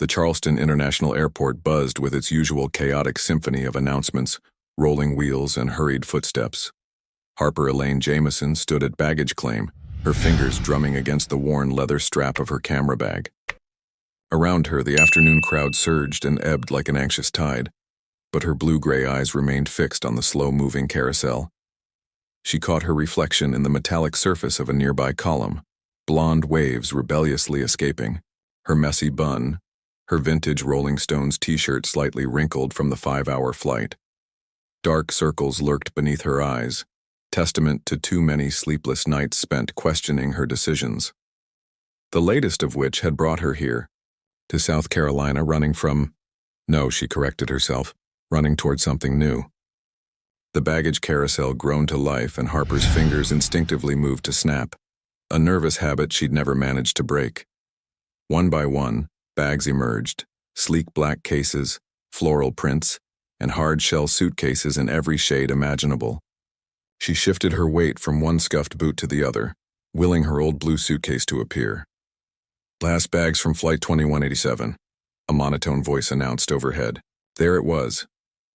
The Charleston International Airport buzzed with its usual chaotic symphony of announcements, rolling wheels, and hurried footsteps. Harper Elaine Jameson stood at baggage claim, her fingers drumming against the worn leather strap of her camera bag. Around her, the afternoon crowd surged and ebbed like an anxious tide, but her blue-gray eyes remained fixed on the slow-moving carousel. She caught her reflection in the metallic surface of a nearby column, blonde waves rebelliously escaping, her messy bun, her vintage Rolling Stones t-shirt slightly wrinkled from the 5-hour flight. Dark circles lurked beneath her eyes, testament to too many sleepless nights spent questioning her decisions. The latest of which had brought her here, to South Carolina, No, she corrected herself, running toward something new. The baggage carousel groaned to life and Harper's fingers instinctively moved to snap, a nervous habit she'd never managed to break. One by one, bags emerged, sleek black cases, floral prints, and hard-shell suitcases in every shade imaginable. She shifted her weight from one scuffed boot to the other, willing her old blue suitcase to appear. "Last bags from Flight 2187, a monotone voice announced overhead. There it was,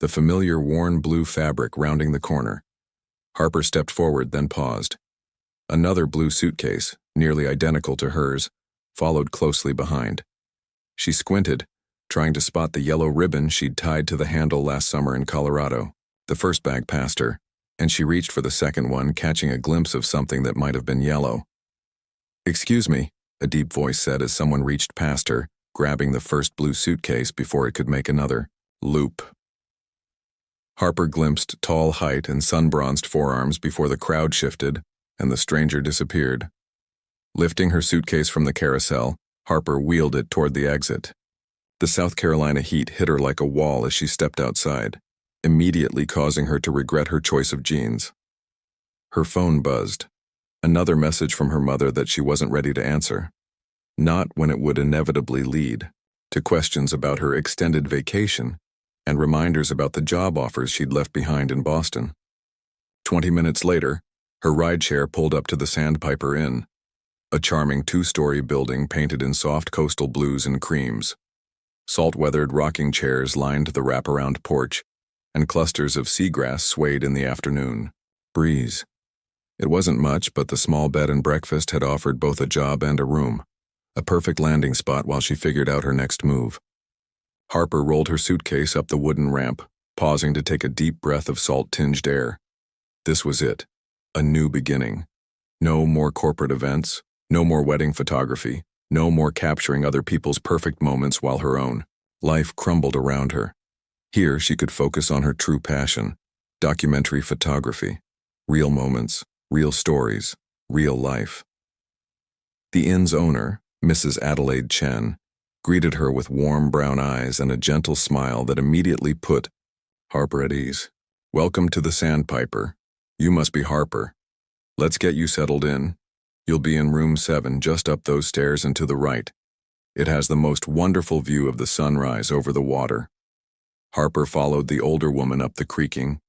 the familiar worn blue fabric rounding the corner. Harper stepped forward, then paused. Another blue suitcase, nearly identical to hers, followed closely behind. She squinted, trying to spot the yellow ribbon she'd tied to the handle last summer in Colorado. The first bag passed her, and she reached for the second one, catching a glimpse of something that might have been yellow. "Excuse me," a deep voice said as someone reached past her, grabbing the first blue suitcase before it could make another loop. Harper glimpsed tall height and sun-bronzed forearms before the crowd shifted and the stranger disappeared. Lifting her suitcase from the carousel, Harper wheeled it toward the exit. The South Carolina heat hit her like a wall as she stepped outside, immediately causing her to regret her choice of jeans. Her phone buzzed. Another message from her mother that she wasn't ready to answer. Not when it would inevitably lead to questions about her extended vacation and reminders about the job offers she'd left behind in Boston. 20 minutes later, her rideshare pulled up to the Sandpiper Inn, a charming 2-story building painted in soft coastal blues and creams. Salt-weathered rocking chairs lined the wraparound porch, and clusters of seagrass swayed in the afternoon breeze. It wasn't much, but the small bed and breakfast had offered both a job and a room, a perfect landing spot while she figured out her next move. Harper rolled her suitcase up the wooden ramp, pausing to take a deep breath of salt-tinged air. This was it, a new beginning. No more corporate events, no more wedding photography, no more capturing other people's perfect moments while her own life crumbled around her. Here she could focus on her true passion, documentary photography, real moments, real stories, real life. The inn's owner, Mrs. Adelaide Chen, greeted her with warm brown eyes and a gentle smile that immediately put Harper at ease. "Welcome to the Sandpiper. You must be Harper. Let's get you settled in. You'll be in room 7 just up those stairs and to the right. It has the most wonderful view of the sunrise over the water." Harper followed the older woman up the creaking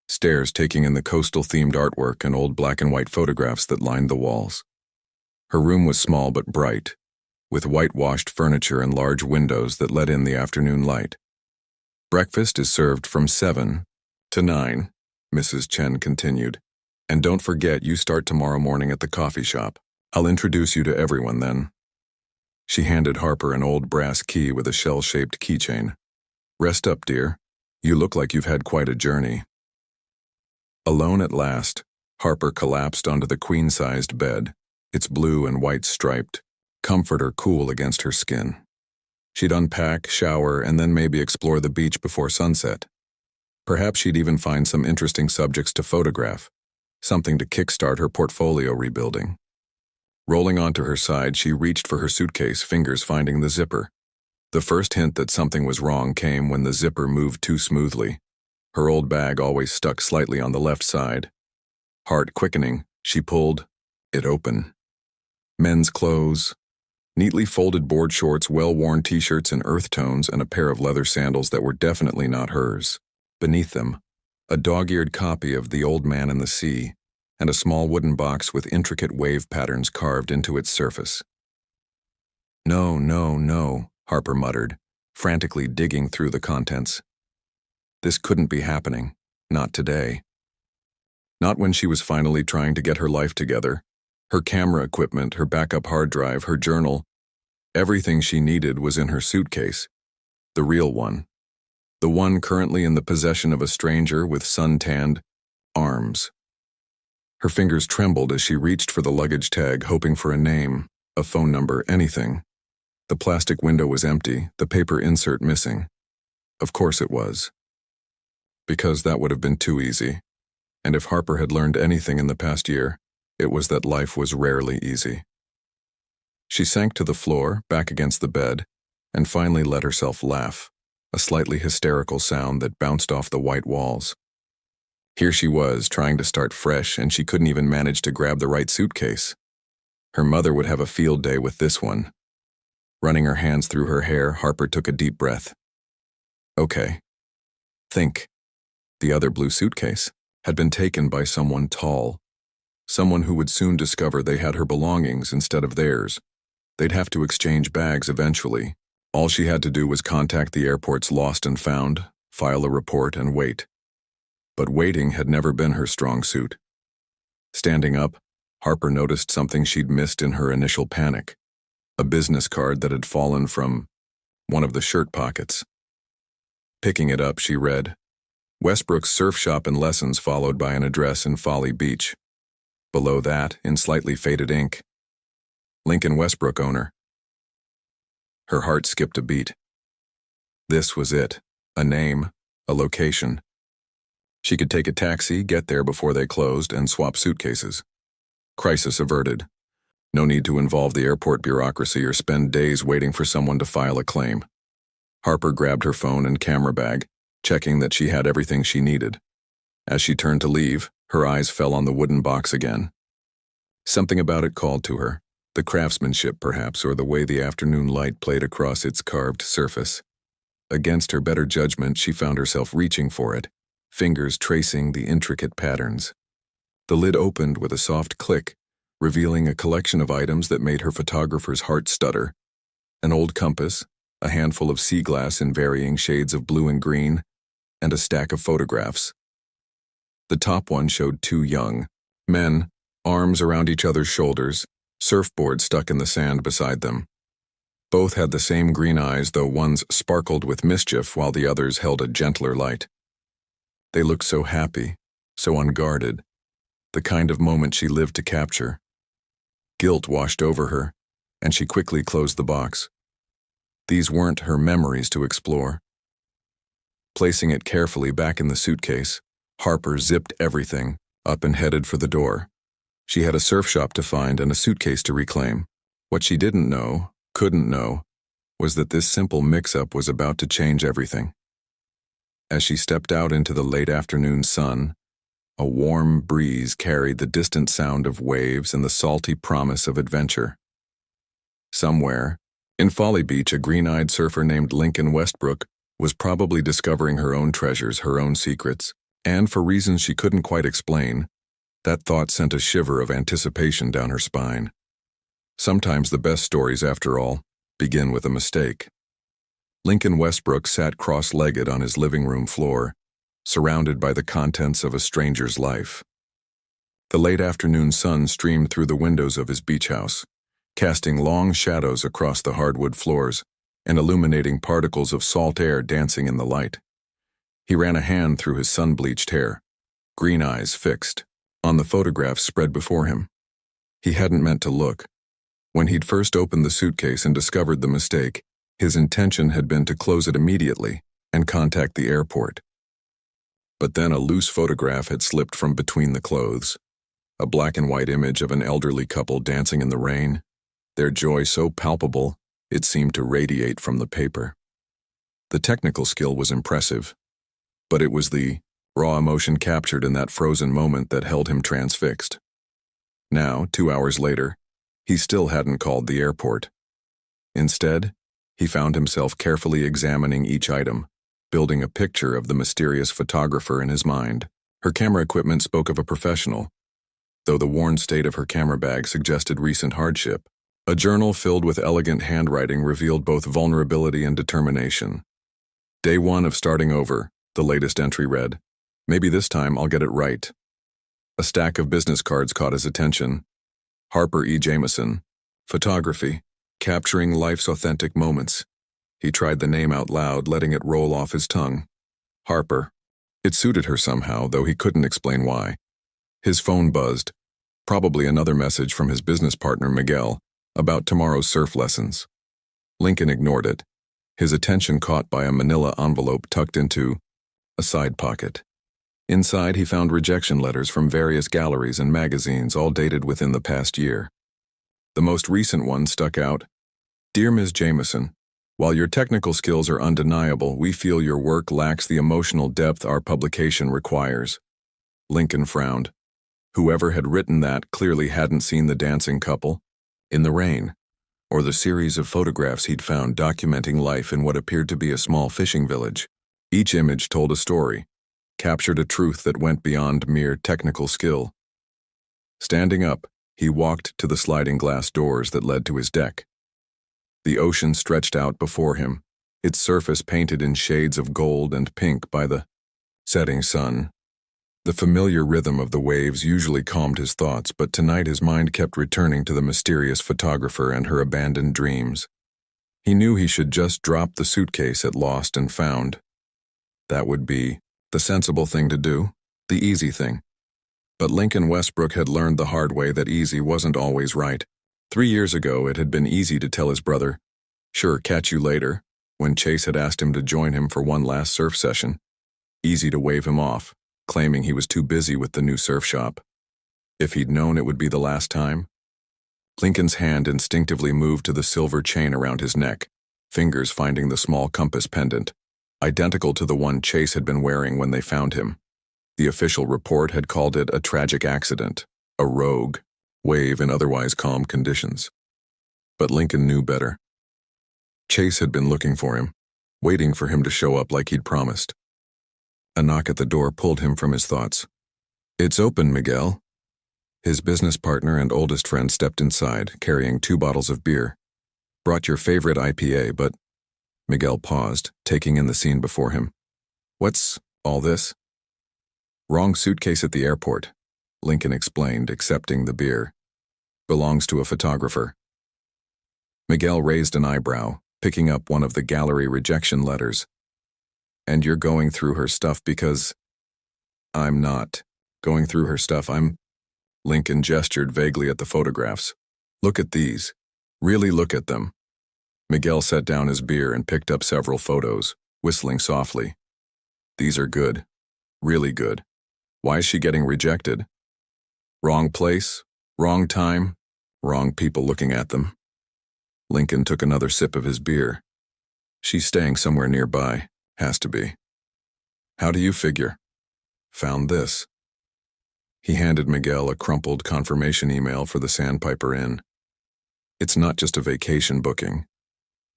stairs, taking in the coastal-themed artwork and old black-and-white photographs that lined the walls. Her room was small but bright, with whitewashed furniture and large windows that let in the afternoon light. "Breakfast is served from 7 to 9, Mrs. Chen continued. "And don't forget you start tomorrow morning at the coffee shop. I'll introduce you to everyone then." She handed Harper an old brass key with a shell-shaped keychain. "Rest up, dear. You look like you've had quite a journey." Alone at last, Harper collapsed onto the queen-sized bed, its blue and white striped, comforter cool against her skin. She'd unpack, shower, and then maybe explore the beach before sunset. Perhaps she'd even find some interesting subjects to photograph, something to kickstart her portfolio rebuilding. Rolling onto her side, she reached for her suitcase, fingers finding the zipper. The first hint that something was wrong came when the zipper moved too smoothly. Her old bag always stuck slightly on the left side. Heart quickening, she pulled it open. Men's clothes, neatly folded board shorts, well-worn t-shirts in earth tones, and a pair of leather sandals that were definitely not hers. Beneath them, a dog-eared copy of The Old Man and the Sea, and a small wooden box with intricate wave patterns carved into its surface. No, no, no, Harper muttered, frantically digging through the contents. This couldn't be happening. Not today. Not when she was finally trying to get her life together. Her camera equipment, her backup hard drive, her journal. Everything she needed was in her suitcase. The real one. The one currently in the possession of a stranger with sun-tanned arms. Her fingers trembled as she reached for the luggage tag, hoping for a name, a phone number, anything. The plastic window was empty, the paper insert missing. Of course it was. Because that would have been too easy. And if Harper had learned anything in the past year, it was that life was rarely easy. She sank to the floor, back against the bed, and finally let herself laugh, a slightly hysterical sound that bounced off the white walls. Here she was, trying to start fresh, and she couldn't even manage to grab the right suitcase. Her mother would have a field day with this one. Running her hands through her hair, Harper took a deep breath. Okay. Think. The other blue suitcase had been taken by someone tall. Someone who would soon discover they had her belongings instead of theirs. They'd have to exchange bags eventually. All she had to do was contact the airport's lost and found, file a report, and wait. But waiting had never been her strong suit. Standing up, Harper noticed something she'd missed in her initial panic. A business card that had fallen from one of the shirt pockets. Picking it up, she read, Westbrook's surf shop and lessons, followed by an address in Folly Beach. Below that, in slightly faded ink, Lincoln Westbrook owner. Her heart skipped a beat. This was it. A name, a location. She could take a taxi, get there before they closed, and swap suitcases. Crisis averted. No need to involve the airport bureaucracy or spend days waiting for someone to file a claim. Harper grabbed her phone and camera bag, checking that she had everything she needed. As she turned to leave, her eyes fell on the wooden box again. Something about it called to her, the craftsmanship perhaps, or the way the afternoon light played across its carved surface. Against her better judgment, she found herself reaching for it, fingers tracing the intricate patterns. The lid opened with a soft click, revealing a collection of items that made her photographer's heart stutter. An old compass, a handful of sea glass in varying shades of blue and green, and a stack of photographs. The top one showed two young men, arms around each other's shoulders, surfboard stuck in the sand beside them. Both had the same green eyes, though one's sparkled with mischief while the other's held a gentler light. They looked so happy, so unguarded, the kind of moment she lived to capture. Guilt washed over her, and she quickly closed the box. These weren't her memories to explore. Placing it carefully back in the suitcase, Harper zipped everything up and headed for the door. She had a surf shop to find and a suitcase to reclaim. What she didn't know, couldn't know, was that this simple mix-up was about to change everything. As she stepped out into the late afternoon sun, a warm breeze carried the distant sound of waves and the salty promise of adventure. Somewhere, in Folly Beach, a green-eyed surfer named Lincoln Westbrook was probably discovering her own treasures, her own secrets, and for reasons she couldn't quite explain, that thought sent a shiver of anticipation down her spine. Sometimes the best stories, after all, begin with a mistake. Lincoln Westbrook sat cross-legged on his living room floor, surrounded by the contents of a stranger's life. The late afternoon sun streamed through the windows of his beach house, casting long shadows across the hardwood floors and illuminating particles of salt air dancing in the light. He ran a hand through his sun-bleached hair, green eyes fixed on the photographs spread before him. He hadn't meant to look. When he'd first opened the suitcase and discovered the mistake, his intention had been to close it immediately and contact the airport. But then a loose photograph had slipped from between the clothes, a black and white image of an elderly couple dancing in the rain, their joy so palpable it seemed to radiate from the paper. The technical skill was impressive, but it was the raw emotion captured in that frozen moment that held him transfixed. Now, 2 hours later, he still hadn't called the airport. Instead, he found himself carefully examining each item, building a picture of the mysterious photographer in his mind. Her camera equipment spoke of a professional, though the worn state of her camera bag suggested recent hardship. A journal filled with elegant handwriting revealed both vulnerability and determination. Day 1 of starting over, the latest entry read, "Maybe this time I'll get it right." A stack of business cards caught his attention. Harper E. Jameson, photography, capturing life's authentic moments. He tried the name out loud, letting it roll off his tongue. Harper. It suited her somehow, though he couldn't explain why. His phone buzzed, probably another message from his business partner Miguel, about tomorrow's surf lessons. Lincoln ignored it, his attention caught by a manila envelope tucked into a side pocket. Inside, he found rejection letters from various galleries and magazines, all dated within the past year. The most recent one stuck out. "Dear Ms. Jameson, while your technical skills are undeniable, we feel your work lacks the emotional depth our publication requires." Lincoln frowned. Whoever had written that clearly hadn't seen the dancing couple in the rain, or the series of photographs he'd found documenting life in what appeared to be a small fishing village. Each image told a story, captured a truth that went beyond mere technical skill. Standing up, he walked to the sliding glass doors that led to his deck. The ocean stretched out before him, its surface painted in shades of gold and pink by the setting sun. The familiar rhythm of the waves usually calmed his thoughts, but tonight his mind kept returning to the mysterious photographer and her abandoned dreams. He knew he should just drop the suitcase at Lost and Found. That would be the sensible thing to do, the easy thing. But Lincoln Westbrook had learned the hard way that easy wasn't always right. 3 years ago, it had been easy to tell his brother, "Sure, catch you later," when Chase had asked him to join him for one last surf session. Easy to wave him off, claiming he was too busy with the new surf shop. If he'd known it would be the last time. Lincoln's hand instinctively moved to the silver chain around his neck, fingers finding the small compass pendant, identical to the one Chase had been wearing when they found him. The official report had called it a tragic accident, a rogue wave in otherwise calm conditions. But Lincoln knew better. Chase had been looking for him, waiting for him to show up like he'd promised. A knock at the door pulled him from his thoughts. "It's open, Miguel." His business partner and oldest friend stepped inside, carrying 2 bottles of beer. "Brought your favorite IPA, but—" Miguel paused, taking in the scene before him. "What's all this?" "Wrong suitcase at the airport," Lincoln explained, accepting the beer. "Belongs to a photographer." Miguel raised an eyebrow, picking up one of the gallery rejection letters. "And you're going through her stuff because—" "I'm not going through her stuff, I'm—" Lincoln gestured vaguely at the photographs. "Look at these. Really look at them." Miguel set down his beer and picked up several photos, whistling softly. "These are good. Really good. Why is she getting rejected? Wrong place, wrong time, wrong people looking at them." Lincoln took another sip of his beer. "She's staying somewhere nearby. Has to be." "How do you figure?" "Found this." He handed Miguel a crumpled confirmation email for the Sandpiper Inn. "It's not just a vacation booking.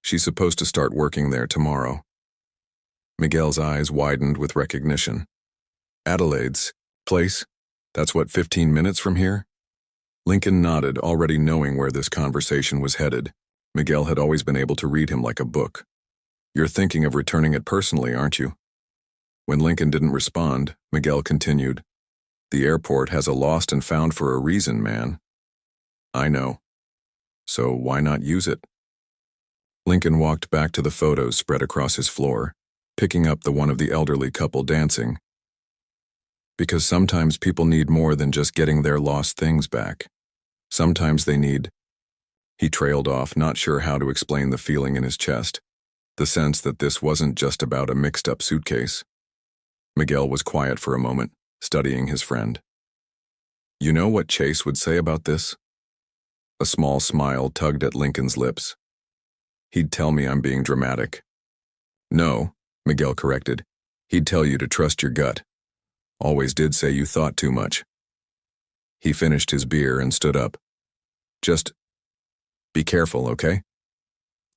She's supposed to start working there tomorrow." Miguel's eyes widened with recognition. "Adelaide's place? That's what, 15 minutes from here?" Lincoln nodded, already knowing where this conversation was headed. Miguel had always been able to read him like a book. "You're thinking of returning it personally, aren't you?" When Lincoln didn't respond, Miguel continued, "The airport has a lost and found for a reason, man." "I know. So why not use it?" Lincoln walked back to the photos spread across his floor, picking up the one of the elderly couple dancing. "Because sometimes people need more than just getting their lost things back. Sometimes they need—" He trailed off, not sure how to explain the feeling in his chest, the sense that this wasn't just about a mixed-up suitcase. Miguel was quiet for a moment, studying his friend. "You know what Chase would say about this?" A small smile tugged at Lincoln's lips. "He'd tell me I'm being dramatic." "No," Miguel corrected. "He'd tell you to trust your gut. Always did say you thought too much." He finished his beer and stood up. "Just be careful, okay?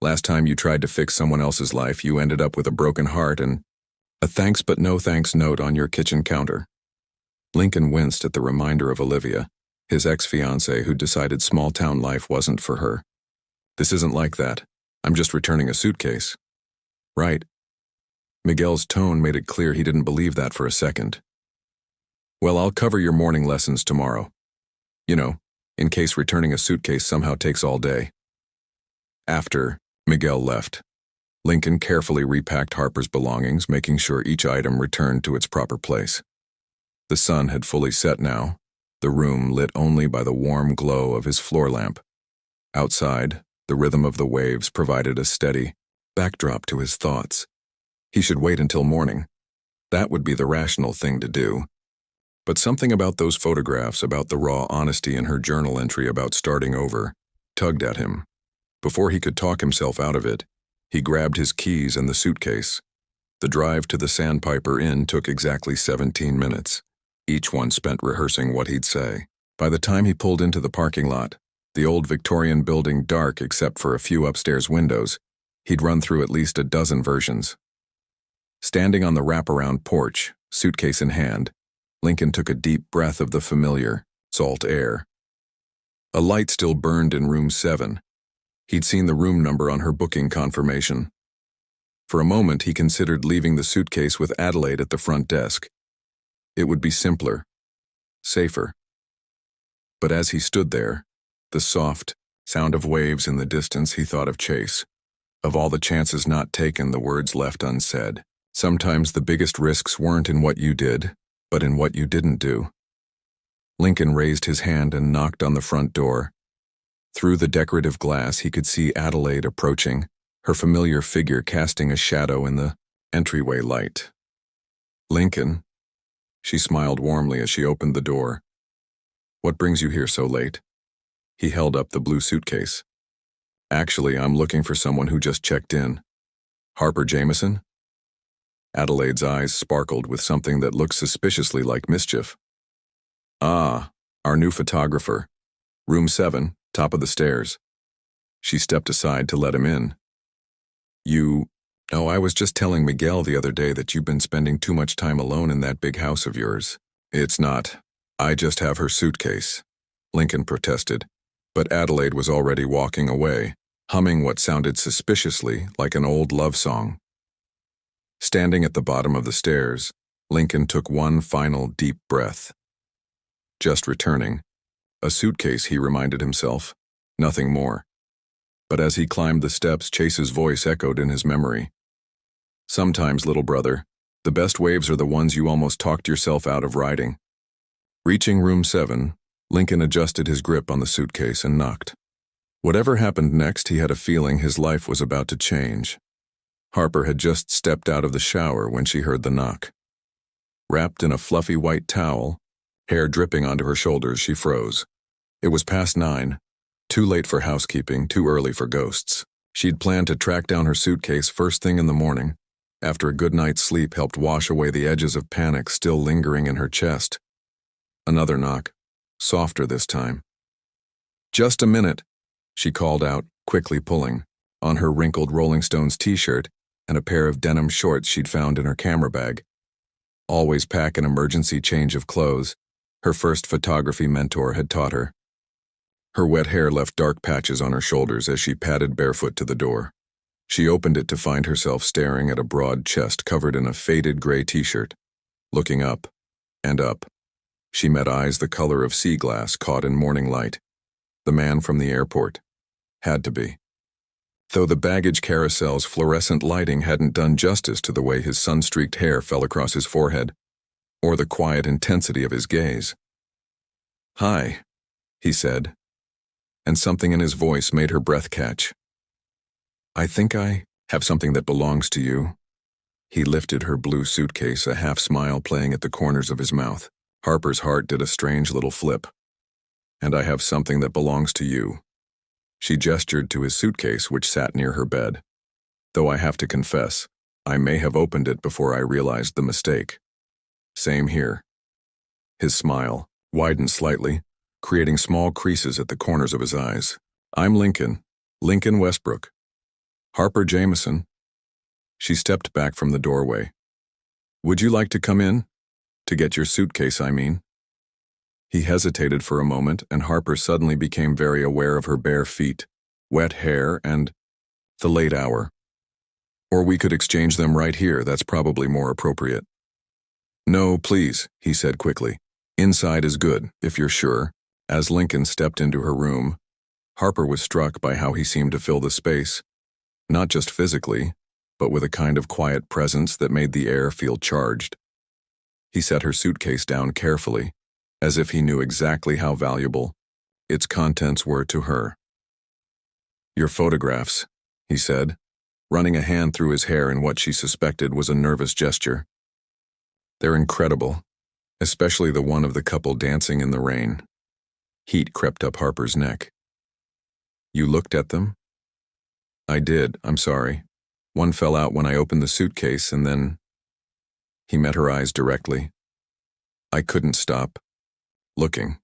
Last time you tried to fix someone else's life, you ended up with a broken heart and a thanks but no thanks note on your kitchen counter." Lincoln winced at the reminder of Olivia, his ex-fiancée who decided small-town life wasn't for her. This isn't like that. I'm just returning a suitcase. Right. Miguel's tone made it clear he didn't believe that for a second. Well, I'll cover your morning lessons tomorrow. You know, in case returning a suitcase somehow takes all day. After Miguel left, Lincoln carefully repacked Harper's belongings, making sure each item returned to its proper place. The sun had fully set now, the room lit only by the warm glow of his floor lamp. Outside, the rhythm of the waves provided a steady backdrop to his thoughts. He should wait until morning. That would be the rational thing to do. But something about those photographs, about the raw honesty in her journal entry about starting over, tugged at him. Before he could talk himself out of it, he grabbed his keys and the suitcase. The drive to the Sandpiper Inn took exactly 17 minutes, each one spent rehearsing what he'd say. By the time he pulled into the parking lot, the old Victorian building dark except for a few upstairs windows, he'd run through at least a dozen versions. Standing on the wraparound porch, suitcase in hand, Lincoln took a deep breath of the familiar, salt air. A light still burned in room 7. He'd seen the room number on her booking confirmation. For a moment, he considered leaving the suitcase with Adelaide at the front desk. It would be simpler, safer. But as he stood there, the soft sound of waves in the distance, he thought of Chase. Of all the chances not taken, the words left unsaid. Sometimes the biggest risks weren't in what you did, but in what you didn't do. Lincoln raised his hand and knocked on the front door. Through the decorative glass, he could see Adelaide approaching, her familiar figure casting a shadow in the entryway light. Lincoln, she smiled warmly as she opened the door. What brings you here so late? He held up the blue suitcase. Actually, I'm looking for someone who just checked in. Harper Jameson? Adelaide's eyes sparkled with something that looked suspiciously like mischief. Ah, our new photographer. Room 7, top of the stairs. She stepped aside to let him in. I was just telling Miguel the other day that you've been spending too much time alone in that big house of yours. It's not. I just have her suitcase, Lincoln protested, but Adelaide was already walking away, humming what sounded suspiciously like an old love song. Standing at the bottom of the stairs, Lincoln took one final deep breath. Just returning. A suitcase, he reminded himself. Nothing more. But as he climbed the steps, Chase's voice echoed in his memory. Sometimes, little brother, the best waves are the ones you almost talked yourself out of riding. Reaching room 7, Lincoln adjusted his grip on the suitcase and knocked. Whatever happened next, he had a feeling his life was about to change. Harper had just stepped out of the shower when she heard the knock. Wrapped in a fluffy white towel, hair dripping onto her shoulders, she froze. It was past 9, too late for housekeeping, too early for ghosts. She'd planned to track down her suitcase first thing in the morning, after a good night's sleep helped wash away the edges of panic still lingering in her chest. Another knock, softer this time. Just a minute, she called out, quickly pulling, on her wrinkled Rolling Stones t-shirt and a pair of denim shorts she'd found in her camera bag. Always pack an emergency change of clothes, her first photography mentor had taught her. Her wet hair left dark patches on her shoulders as she padded barefoot to the door. She opened it to find herself staring at a broad chest covered in a faded gray t-shirt. Looking up, and up, she met eyes the color of sea glass caught in morning light. The man from the airport. Had to be. Though the baggage carousel's fluorescent lighting hadn't done justice to the way his sun-streaked hair fell across his forehead, or the quiet intensity of his gaze. "Hi," he said, and something in his voice made her breath catch. "I think I have something that belongs to you." He lifted her blue suitcase, a half-smile playing at the corners of his mouth. Harper's heart did a strange little flip. "And I have something that belongs to you." She gestured to his suitcase, which sat near her bed. "Though I have to confess, I may have opened it before I realized the mistake." "Same here." His smile widened slightly, creating small creases at the corners of his eyes. "I'm Lincoln Westbrook. Harper Jameson." She stepped back from the doorway. "Would you like to come in? To get your suitcase, I mean." He hesitated for a moment, and Harper suddenly became very aware of her bare feet, wet hair, and the late hour. Or we could exchange them right here, that's probably more appropriate. No, please, he said quickly. Inside is good, if you're sure. As Lincoln stepped into her room, Harper was struck by how he seemed to fill the space, not just physically, but with a kind of quiet presence that made the air feel charged. He set her suitcase down carefully, as if he knew exactly how valuable its contents were to her. Your photographs, he said, running a hand through his hair in what she suspected was a nervous gesture. They're incredible, especially the one of the couple dancing in the rain. Heat crept up Harper's neck. You looked at them? I did, I'm sorry. One fell out when I opened the suitcase and then... He met her eyes directly. I couldn't stop looking.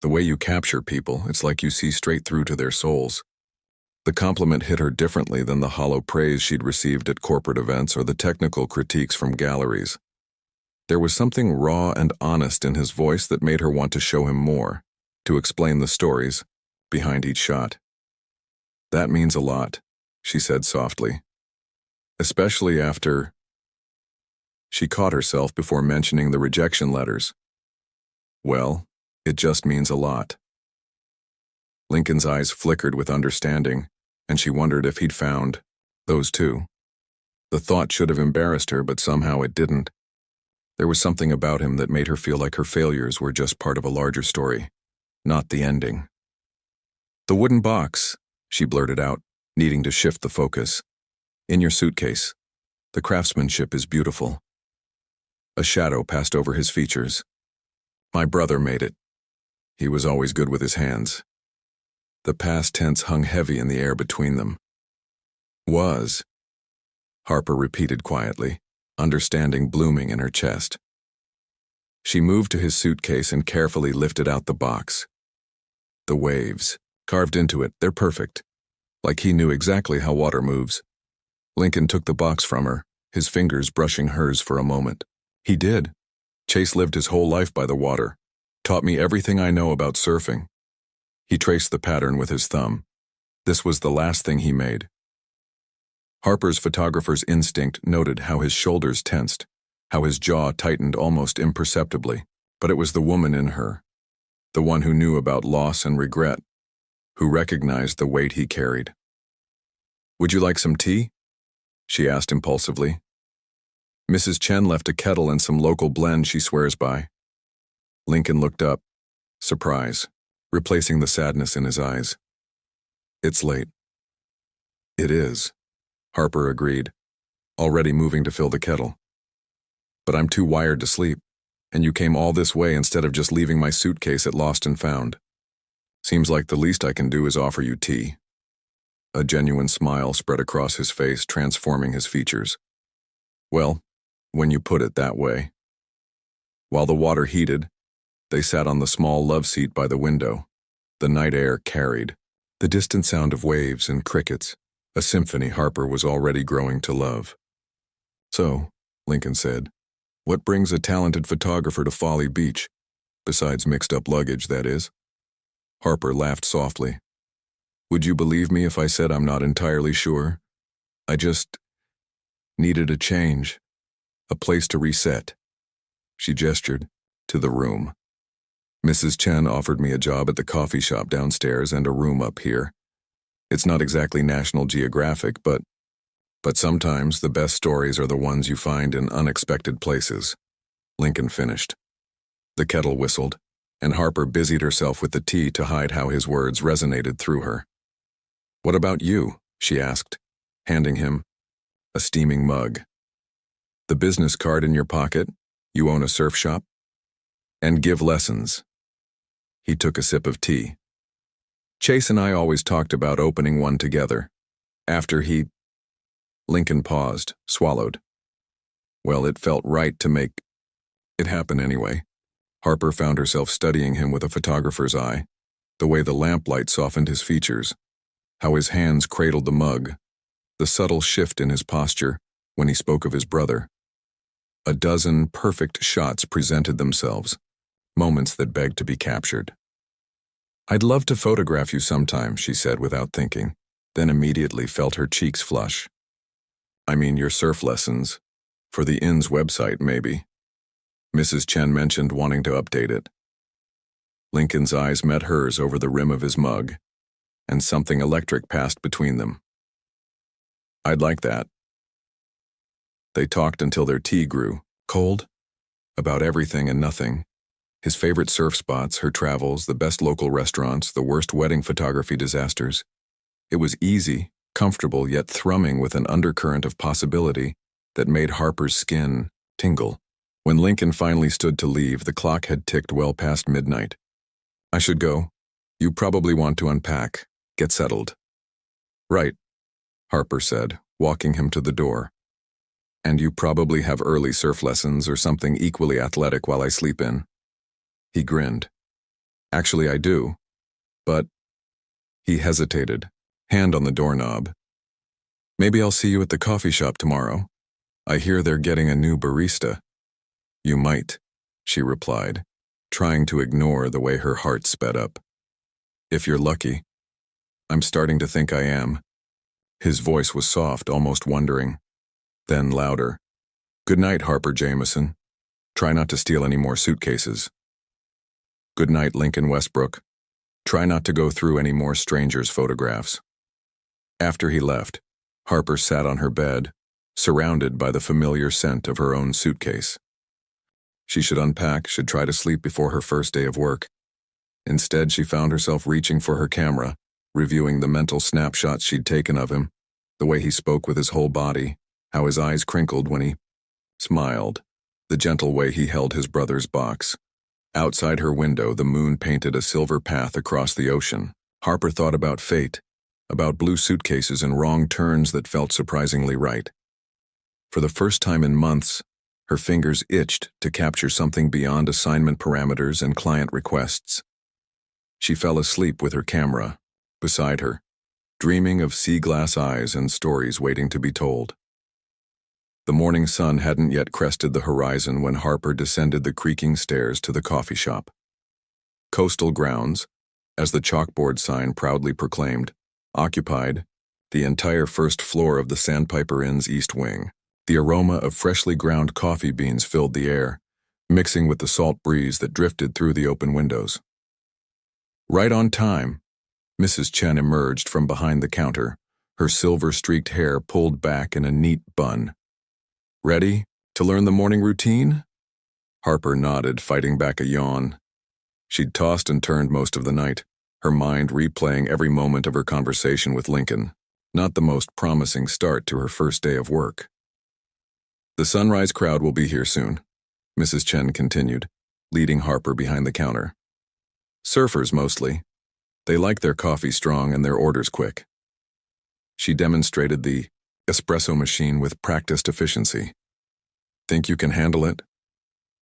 The way you capture people, it's like you see straight through to their souls. The compliment hit her differently than the hollow praise she'd received at corporate events or the technical critiques from galleries. There was something raw and honest in his voice that made her want to show him more, to explain the stories behind each shot. That means a lot, she said softly. Especially after... She caught herself before mentioning the rejection letters. Well, it just means a lot. Lincoln's eyes flickered with understanding, and she wondered if he'd found those two. The thought should have embarrassed her, but somehow it didn't. There was something about him that made her feel like her failures were just part of a larger story, not the ending. The wooden box, she blurted out, needing to shift the focus. In your suitcase. The craftsmanship is beautiful. A shadow passed over his features. My brother made it. He was always good with his hands. The past tense hung heavy in the air between them. Was, Harper repeated quietly, understanding blooming in her chest. She moved to his suitcase and carefully lifted out the box. The waves, carved into it, they're perfect. Like he knew exactly how water moves. Lincoln took the box from her, his fingers brushing hers for a moment. He did. Chase lived his whole life by the water. Taught me everything I know about surfing. He traced the pattern with his thumb. This was the last thing he made. Harper's photographer's instinct noted how his shoulders tensed, how his jaw tightened almost imperceptibly, but it was the woman in her, the one who knew about loss and regret, who recognized the weight he carried. Would you like some tea? She asked impulsively. Mrs. Chen left a kettle and some local blend she swears by. Lincoln looked up, surprise, replacing the sadness in his eyes. It's late. It is, Harper agreed, already moving to fill the kettle. But I'm too wired to sleep, and you came all this way instead of just leaving my suitcase at Lost and Found. Seems like the least I can do is offer you tea. A genuine smile spread across his face, transforming his features. Well, when you put it that way. While the water heated, they sat on the small love seat by the window. The night air carried, the distant sound of waves and crickets, a symphony Harper was already growing to love. So, Lincoln said, what brings a talented photographer to Folly Beach? Besides mixed-up luggage, that is. Harper laughed softly. Would you believe me if I said I'm not entirely sure? I just needed a change, a place to reset. She gestured to the room. Mrs. Chen offered me a job at the coffee shop downstairs and a room up here. It's not exactly National Geographic, but sometimes the best stories are the ones you find in unexpected places. Lincoln finished. The kettle whistled, and Harper busied herself with the tea to hide how his words resonated through her. What about you? She asked, handing him a steaming mug. The business card in your pocket? You own a surf shop? And give lessons. He took a sip of tea. Chase and I always talked about opening one together. After he... Lincoln paused, swallowed. Well, it felt right to make it happen anyway. Harper found herself studying him with a photographer's eye, the way the lamplight softened his features, how his hands cradled the mug, the subtle shift in his posture when he spoke of his brother. A dozen perfect shots presented themselves, moments that begged to be captured. "I'd love to photograph you sometime," she said without thinking, then immediately felt her cheeks flush. "I mean your surf lessons. For the inn's website, maybe." Mrs. Chen mentioned wanting to update it. Lincoln's eyes met hers over the rim of his mug, and something electric passed between them. "I'd like that." They talked until their tea grew cold, about everything and nothing. His favorite surf spots, her travels, the best local restaurants, the worst wedding photography disasters. It was easy, comfortable, yet thrumming with an undercurrent of possibility that made Harper's skin tingle. When Lincoln finally stood to leave, the clock had ticked well past midnight. "I should go. You probably want to unpack, get settled." "Right," Harper said, walking him to the door. "And you probably have early surf lessons or something equally athletic while I sleep in." He grinned. "Actually, I do. But—" He hesitated, hand on the doorknob. "Maybe I'll see you at the coffee shop tomorrow. I hear they're getting a new barista." "You might," she replied, trying to ignore the way her heart sped up. "If you're lucky." "I'm starting to think I am." His voice was soft, almost wondering. Then louder. "Good night, Harper Jameson. Try not to steal any more suitcases." "Good night, Lincoln Westbrook. Try not to go through any more strangers' photographs." After he left, Harper sat on her bed, surrounded by the familiar scent of her own suitcase. She should unpack, should try to sleep before her first day of work. Instead, she found herself reaching for her camera, reviewing the mental snapshots she'd taken of him, the way he spoke with his whole body, how his eyes crinkled when he smiled, the gentle way he held his brother's box. Outside her window, the moon painted a silver path across the ocean. Harper thought about fate, about blue suitcases and wrong turns that felt surprisingly right. For the first time in months, her fingers itched to capture something beyond assignment parameters and client requests. She fell asleep with her camera beside her, dreaming of sea glass eyes and stories waiting to be told. The morning sun hadn't yet crested the horizon when Harper descended the creaking stairs to the coffee shop. Coastal Grounds, as the chalkboard sign proudly proclaimed, occupied the entire first floor of the Sandpiper Inn's East Wing. The aroma of freshly ground coffee beans filled the air, mixing with the salt breeze that drifted through the open windows. Right on time, Mrs. Chen emerged from behind the counter, her silver-streaked hair pulled back in a neat bun. "Ready to learn the morning routine?" Harper nodded, fighting back a yawn. She'd tossed and turned most of the night, her mind replaying every moment of her conversation with Lincoln. Not the most promising start to her first day of work. "The sunrise crowd will be here soon," Mrs. Chen continued, leading Harper behind the counter. "Surfers mostly. They like their coffee strong and their orders quick." She demonstrated the espresso machine with practiced efficiency. "Think you can handle it?"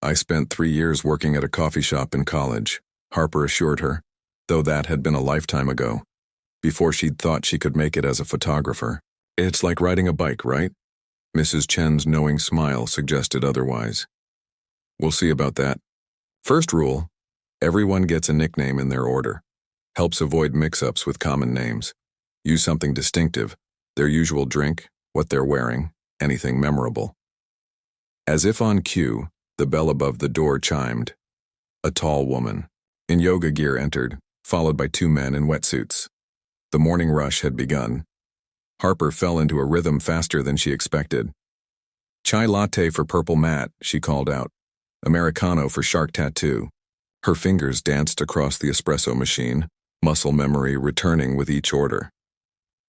"I spent 3 years working at a coffee shop in college," Harper assured her, though that had been a lifetime ago, before she'd thought she could make it as a photographer. "It's like riding a bike, right?" Mrs. Chen's knowing smile suggested otherwise. "We'll see about that. First rule, everyone gets a nickname in their order. Helps avoid mix-ups with common names. Use something distinctive, their usual drink, what they're wearing, anything memorable." As if on cue, the bell above the door chimed. A tall woman, in yoga gear, entered, followed by 2 men in wetsuits. The morning rush had begun. Harper fell into a rhythm faster than she expected. "Chai latte for purple mat," she called out. "Americano for shark tattoo." Her fingers danced across the espresso machine, muscle memory returning with each order.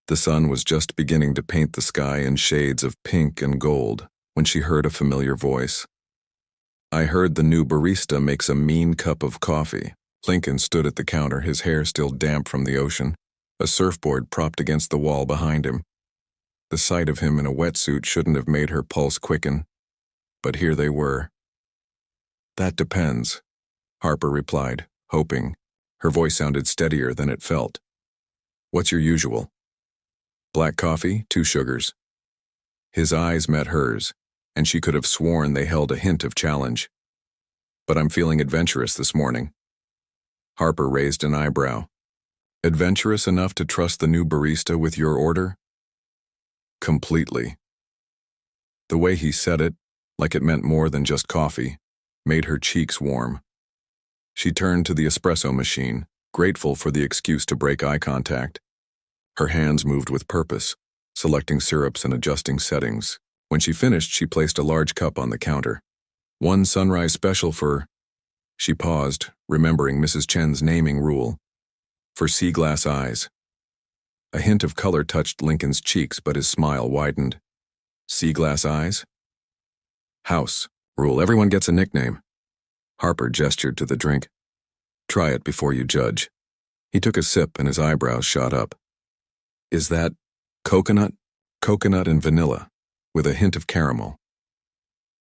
The sun was just beginning to paint the sky in shades of pink and gold when she heard a familiar voice. "I heard the new barista makes a mean cup of coffee." Lincoln stood at the counter, his hair still damp from the ocean, a surfboard propped against the wall behind him. The sight of him in a wetsuit shouldn't have made her pulse quicken, but here they were. "That depends," Harper replied, hoping. Her voice sounded steadier than it felt. "What's your usual?" "Black coffee, 2 sugars." His eyes met hers, and she could have sworn they held a hint of challenge. "But I'm feeling adventurous this morning." Harper raised an eyebrow. Adventurous enough to trust the new barista with your order? Completely. The way he said it, like it meant more than just coffee, made her cheeks warm. She turned to the espresso machine, grateful for the excuse to break eye contact. Her hands moved with purpose, selecting syrups and adjusting settings. When she finished, she placed a large cup on the counter. One sunrise special for... She paused, remembering Mrs. Chen's naming rule. For sea glass eyes. A hint of color touched Lincoln's cheeks, but his smile widened. Sea glass eyes? House rule. Everyone gets a nickname. Harper gestured to the drink. Try it before you judge. He took a sip and his eyebrows shot up. Is that coconut? Coconut and vanilla, with a hint of caramel.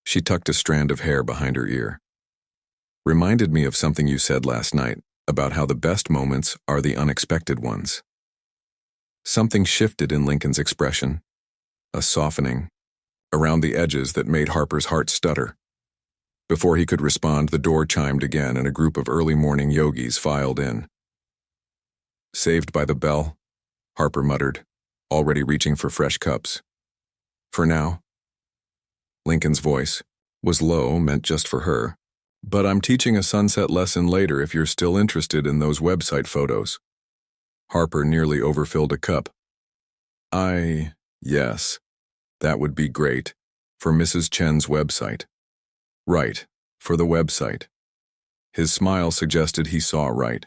She tucked a strand of hair behind her ear. Reminded me of something you said last night about how the best moments are the unexpected ones. Something shifted in Lincoln's expression, a softening around the edges that made Harper's heart stutter. Before he could respond, the door chimed again and a group of early morning yogis filed in. Saved by the bell, Harper muttered, already reaching for fresh cups. For now. Lincoln's voice was low, meant just for her. But I'm teaching a sunset lesson later if you're still interested in those website photos. Harper nearly overfilled a cup. Yes, that would be great. For Mrs. Chen's website. Right, for the website. His smile suggested he saw right.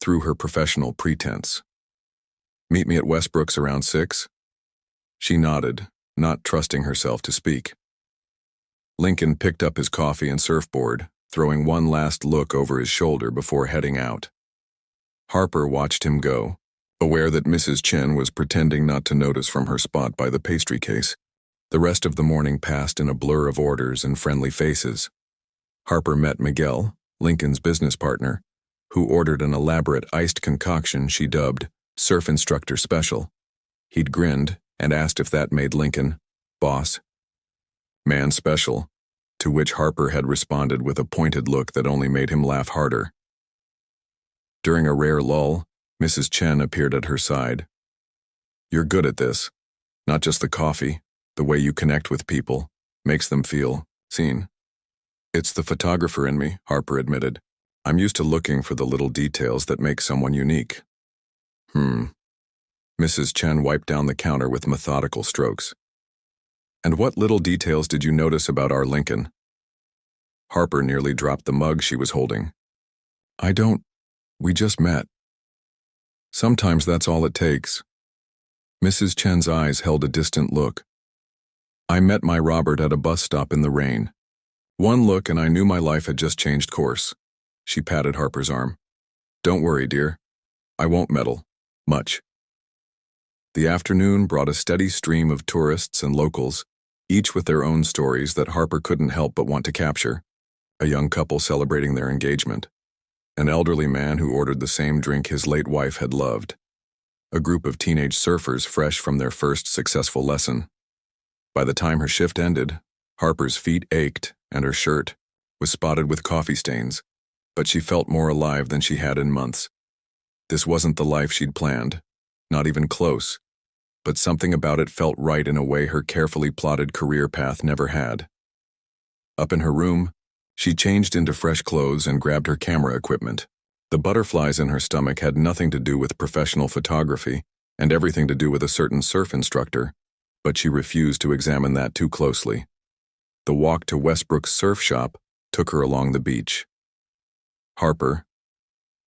Through her professional pretense. Meet me at Westbrook's around 6? She nodded, not trusting herself to speak. Lincoln picked up his coffee and surfboard, throwing one last look over his shoulder before heading out. Harper watched him go, aware that Mrs. Chen was pretending not to notice from her spot by the pastry case. The rest of the morning passed in a blur of orders and friendly faces. Harper met Miguel, Lincoln's business partner, who ordered an elaborate iced concoction she dubbed Surf Instructor Special. He'd grinned and asked if that made Lincoln boss. Man special, to which Harper had responded with a pointed look that only made him laugh harder. During a rare lull, Mrs. Chen appeared at her side. You're good at this. Not just the coffee, the way you connect with people, makes them feel seen. It's the photographer in me, Harper admitted. I'm used to looking for the little details that make someone unique. Mrs. Chen wiped down the counter with methodical strokes. And what little details did you notice about our Lincoln? Harper nearly dropped the mug she was holding. We just met. Sometimes that's all it takes. Mrs. Chen's eyes held a distant look. I met my Robert at a bus stop in the rain. One look and I knew my life had just changed course. She patted Harper's arm. Don't worry, dear. I won't meddle. Much. The afternoon brought a steady stream of tourists and locals, each with their own stories that Harper couldn't help but want to capture. A young couple celebrating their engagement. An elderly man who ordered the same drink his late wife had loved. A group of teenage surfers fresh from their first successful lesson. By the time her shift ended, Harper's feet ached and her shirt was spotted with coffee stains, but she felt more alive than she had in months. This wasn't the life she'd planned, not even close, but something about it felt right in a way her carefully plotted career path never had. Up in her room, she changed into fresh clothes and grabbed her camera equipment. The butterflies in her stomach had nothing to do with professional photography and everything to do with a certain surf instructor, but she refused to examine that too closely. The walk to Westbrook's surf shop took her along the beach. Harper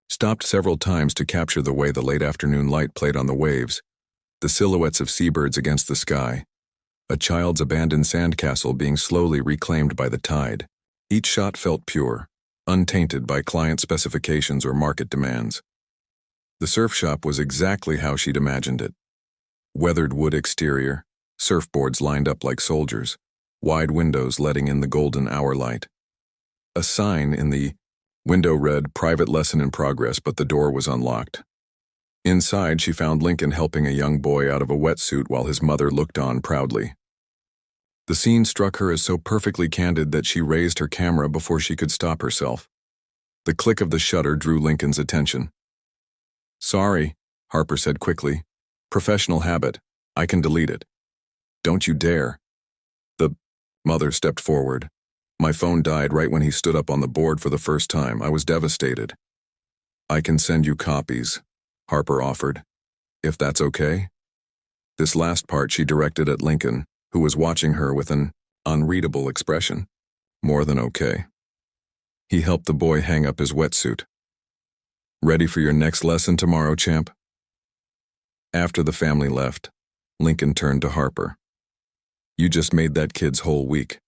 stopped several times to capture the way the late afternoon light played on the waves, the silhouettes of seabirds against the sky, a child's abandoned sandcastle being slowly reclaimed by the tide. Each shot felt pure, untainted by client specifications or market demands. The surf shop was exactly how she'd imagined it. Weathered wood exterior, surfboards lined up like soldiers, wide windows letting in the golden hour light. A sign in the window read, "Private lesson in progress," but the door was unlocked. Inside, she found Lincoln helping a young boy out of a wetsuit while his mother looked on proudly. The scene struck her as so perfectly candid that she raised her camera before she could stop herself. The click of the shutter drew Lincoln's attention. "Sorry," Harper said quickly. "Professional habit. I can delete it." "Don't you dare." The mother stepped forward. "My phone died right when he stood up on the board for the first time. I was devastated." "I can send you copies," Harper offered, "if that's okay." This last part she directed at Lincoln, who was watching her with an unreadable expression. "More than okay." He helped the boy hang up his wetsuit. "Ready for your next lesson tomorrow, champ?" After the family left, Lincoln turned to Harper. "You just made that kid's whole week.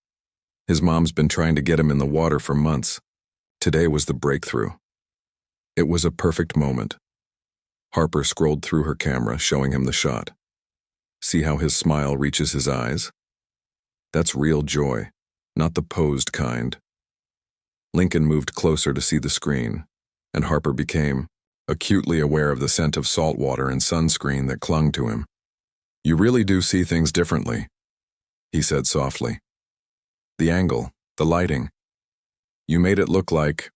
His mom's been trying to get him in the water for months. Today was the breakthrough." It was a perfect moment. Harper scrolled through her camera, showing him the shot. "See how his smile reaches his eyes? That's real joy, not the posed kind." Lincoln moved closer to see the screen, and Harper became acutely aware of the scent of salt water and sunscreen that clung to him. "You really do see things differently," he said softly. "The angle, the lighting. You made it look like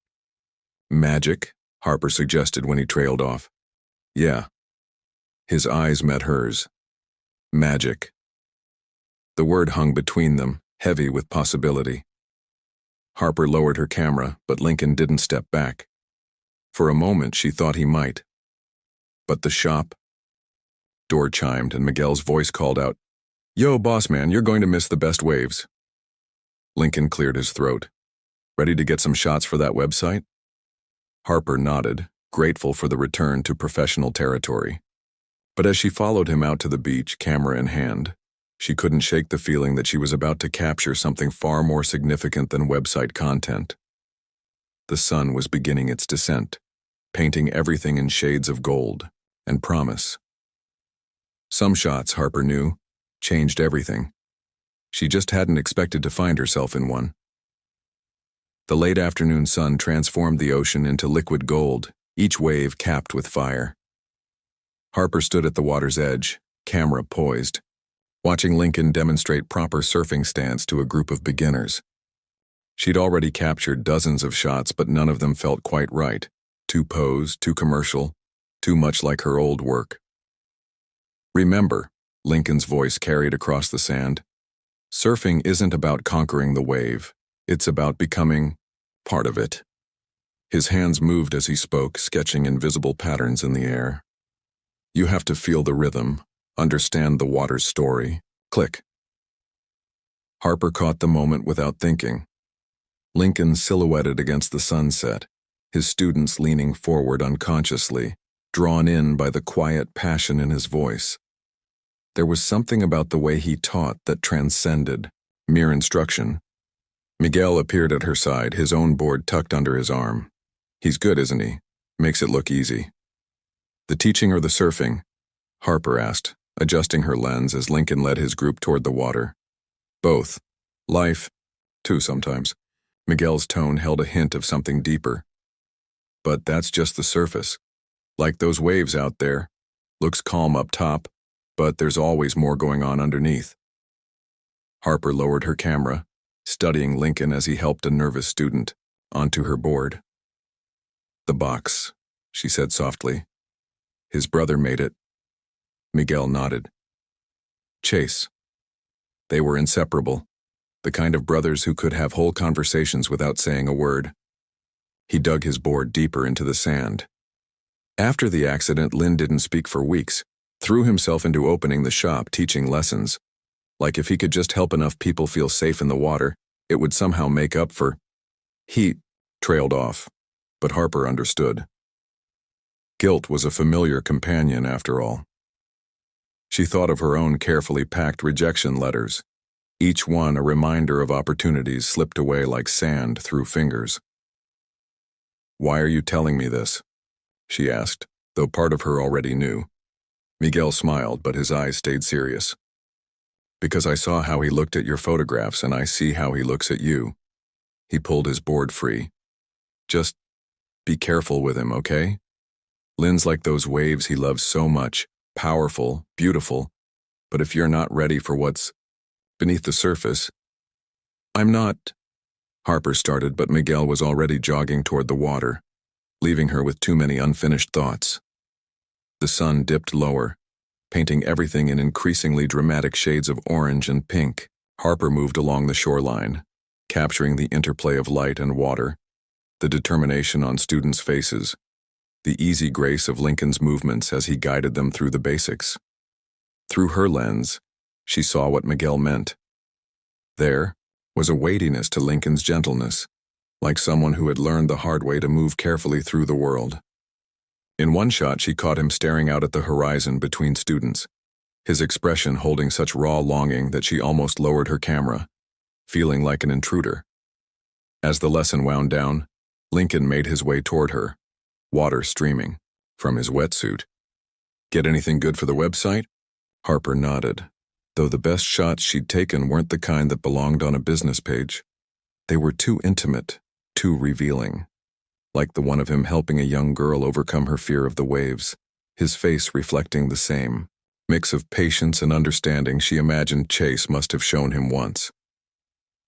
magic," Harper suggested when he trailed off. "Yeah." His eyes met hers. Magic. The word hung between them, heavy with possibility. Harper lowered her camera, but Lincoln didn't step back. For a moment she thought he might. But the shop? Door chimed and Miguel's voice called out, "Yo, boss man, you're going to miss the best waves." Lincoln cleared his throat. "Ready to get some shots for that website?" Harper nodded, grateful for the return to professional territory. But as she followed him out to the beach, camera in hand, she couldn't shake the feeling that she was about to capture something far more significant than website content. The sun was beginning its descent, painting everything in shades of gold and promise. Some shots, Harper knew, changed everything. She just hadn't expected to find herself in one. The late afternoon sun transformed the ocean into liquid gold, each wave capped with fire. Harper stood at the water's edge, camera poised, watching Lincoln demonstrate proper surfing stance to a group of beginners. She'd already captured dozens of shots, but none of them felt quite right. Too posed, too commercial, too much like her old work. "Remember," Lincoln's voice carried across the sand, "surfing isn't about conquering the wave. It's about becoming part of it." His hands moved as he spoke, sketching invisible patterns in the air. "You have to feel the rhythm, understand the water's story." Click. Harper caught the moment without thinking. Lincoln silhouetted against the sunset, his students leaning forward unconsciously, drawn in by the quiet passion in his voice. There was something about the way he taught that transcended mere instruction. Miguel appeared at her side, his own board tucked under his arm. "He's good, isn't he? Makes it look easy." "The teaching or the surfing?" Harper asked, adjusting her lens as Lincoln led his group toward the water. "Both. Life, too, sometimes." Miguel's tone held a hint of something deeper. "But that's just the surface. Like those waves out there. Looks calm up top, but there's always more going on underneath." Harper lowered her camera, studying Lincoln as he helped a nervous student onto her board. "The box," she said softly. "His brother made it." Miguel nodded. "Chase." They were inseparable, the kind of brothers who could have whole conversations without saying a word. He dug his board deeper into the sand. After the accident, Lynn didn't speak for weeks, threw himself into opening the shop, teaching lessons. Like if he could just help enough people feel safe in the water, it would somehow make up for. He trailed off, but Harper understood. Guilt was a familiar companion after all. She thought of her own carefully packed rejection letters, each one a reminder of opportunities slipped away like sand through fingers. "Why are you telling me this?" she asked, though part of her already knew. Miguel smiled, but his eyes stayed serious. "Because I saw how he looked at your photographs, and I see how he looks at you." He pulled his board free. "Just be careful with him, okay? Lynn's like those waves he loves so much, powerful, beautiful, but if you're not ready for what's beneath the surface..." "I'm not..." Harper started, but Miguel was already jogging toward the water, leaving her with too many unfinished thoughts. The sun dipped lower, painting everything in increasingly dramatic shades of orange and pink. Harper moved along the shoreline, capturing the interplay of light and water, the determination on students' faces, the easy grace of Lincoln's movements as he guided them through the basics. Through her lens, she saw what Miguel meant. There was a weightiness to Lincoln's gentleness, like someone who had learned the hard way to move carefully through the world. In one shot, she caught him staring out at the horizon between students, his expression holding such raw longing that she almost lowered her camera, feeling like an intruder. As the lesson wound down, Lincoln made his way toward her, water streaming from his wetsuit. "Get anything good for the website?" Harper nodded, though the best shots she'd taken weren't the kind that belonged on a business page. They were too intimate, too revealing, like the one of him helping a young girl overcome her fear of the waves, his face reflecting the same mix of patience and understanding she imagined Chase must have shown him once.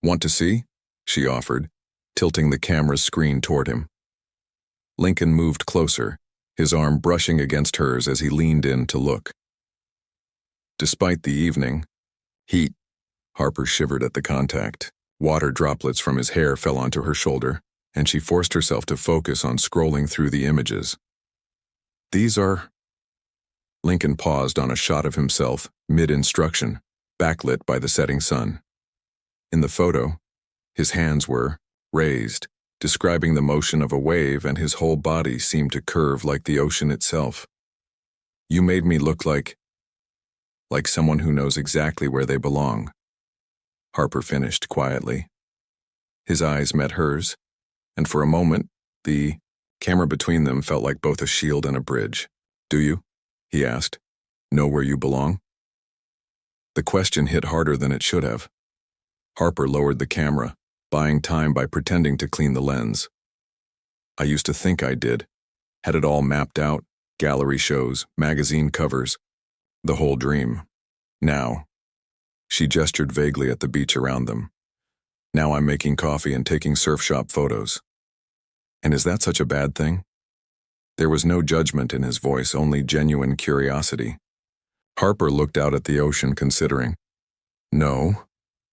"Want to see?" she offered, tilting the camera's screen toward him. Lincoln moved closer, his arm brushing against hers as he leaned in to look. Despite the evening heat, Harper shivered at the contact. Water droplets from his hair fell onto her shoulder, and she forced herself to focus on scrolling through the images. "These are—" Lincoln paused on a shot of himself, mid-instruction, backlit by the setting sun. In the photo, his hands were raised, describing the motion of a wave, and his whole body seemed to curve like the ocean itself. "You made me look like someone who knows exactly where they belong," Harper finished quietly. His eyes met hers, and for a moment, the camera between them felt like both a shield and a bridge. "Do you?" he asked. "Know where you belong?" The question hit harder than it should have. Harper lowered the camera, buying time by pretending to clean the lens. "I used to think I did. Had it all mapped out, gallery shows, magazine covers, the whole dream. Now," she gestured vaguely at the beach around them, "now I'm making coffee and taking surf shop photos. And is that such a bad thing?" There was no judgment in his voice, only genuine curiosity. Harper looked out at the ocean, considering. "No,"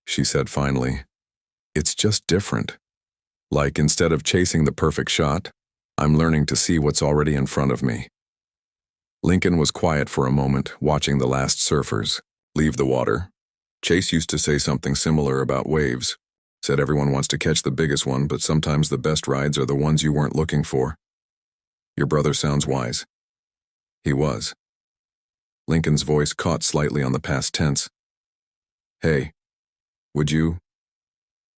she said finally. "It's just different. Like, instead of chasing the perfect shot, I'm learning to see what's already in front of me." Lincoln was quiet for a moment, watching the last surfers leave the water. Chase used to say something similar about waves. Said everyone wants to catch the biggest one, but sometimes the best rides are the ones you weren't looking for. Your brother sounds wise. He was. Lincoln's voice caught slightly on the past tense. "Hey, would you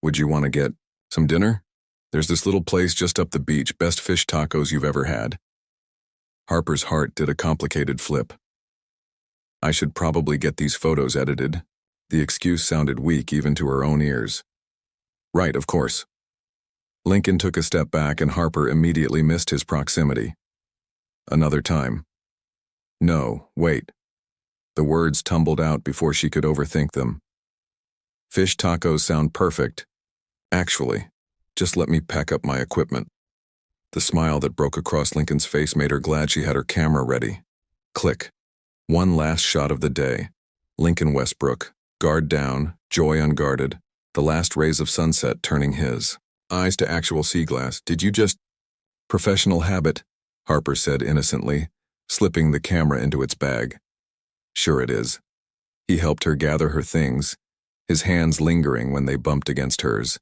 want to get some dinner? There's this little place just up the beach, best fish tacos you've ever had." Harper's heart did a complicated flip. I should probably get these photos edited. The excuse sounded weak even to her own ears. Right, of course. Lincoln took a step back and Harper immediately missed his proximity. Another time. No, wait. The words tumbled out before she could overthink them. Fish tacos sound perfect. Actually, just let me pack up my equipment. The smile that broke across Lincoln's face made her glad she had her camera ready. Click. One last shot of the day. Lincoln Westbrook, guard down, joy unguarded, the last rays of sunset turning his eyes to actual sea glass. Did you just... Professional habit, Harper said innocently, slipping the camera into its bag. Sure it is. He helped her gather her things, his hands lingering when they bumped against hers.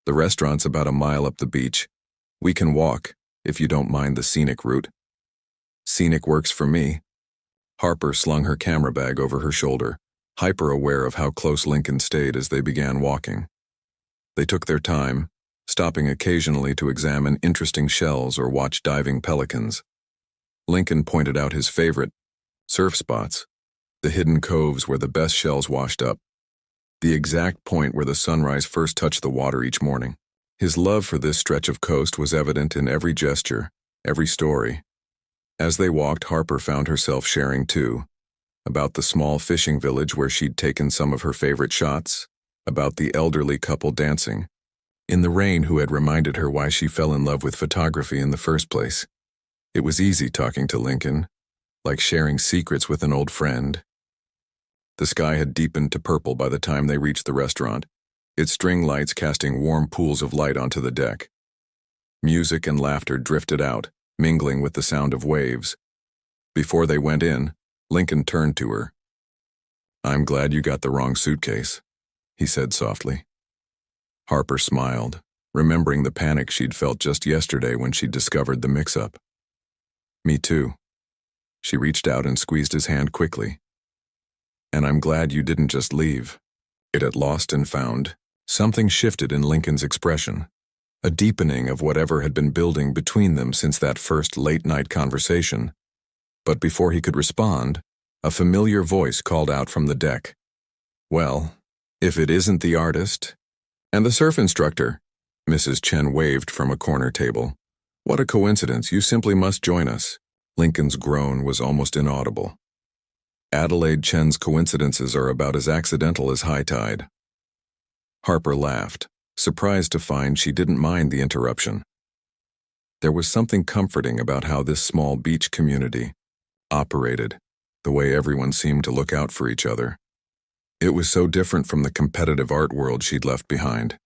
The restaurant's about a mile up the beach. We can walk, if you don't mind the scenic route. Scenic works for me. Harper slung her camera bag over her shoulder, hyper-aware of how close Lincoln stayed as they began walking. They took their time, stopping occasionally to examine interesting shells or watch diving pelicans. Lincoln pointed out his favorite, surf spots, the hidden coves where the best shells washed up, the exact point where the sunrise first touched the water each morning. His love for this stretch of coast was evident in every gesture, every story. As they walked, Harper found herself sharing too, about the small fishing village where she'd taken some of her favorite shots, about the elderly couple dancing, in the rain who had reminded her why she fell in love with photography in the first place. It was easy talking to Lincoln, like sharing secrets with an old friend. The sky had deepened to purple by the time they reached the restaurant, its string lights casting warm pools of light onto the deck. Music and laughter drifted out, mingling with the sound of waves. Before they went in, Lincoln turned to her. "I'm glad you got the wrong suitcase," he said softly. Harper smiled, remembering the panic she'd felt just yesterday when she'd discovered the mix-up. "Me too." She reached out and squeezed his hand quickly. "And I'm glad you didn't just leave." It had lost and found. Something shifted in Lincoln's expression, a deepening of whatever had been building between them since that first late-night conversation. But before he could respond, a familiar voice called out from the deck. "Well, if it isn't the artist and the surf instructor," Mrs. Chen waved from a corner table. "What a coincidence, you simply must join us." Lincoln's groan was almost inaudible. Adelaide Chen's coincidences are about as accidental as high tide. Harper laughed, surprised to find she didn't mind the interruption. There was something comforting about how this small beach community operated, the way everyone seemed to look out for each other. It was so different from the competitive art world she'd left behind.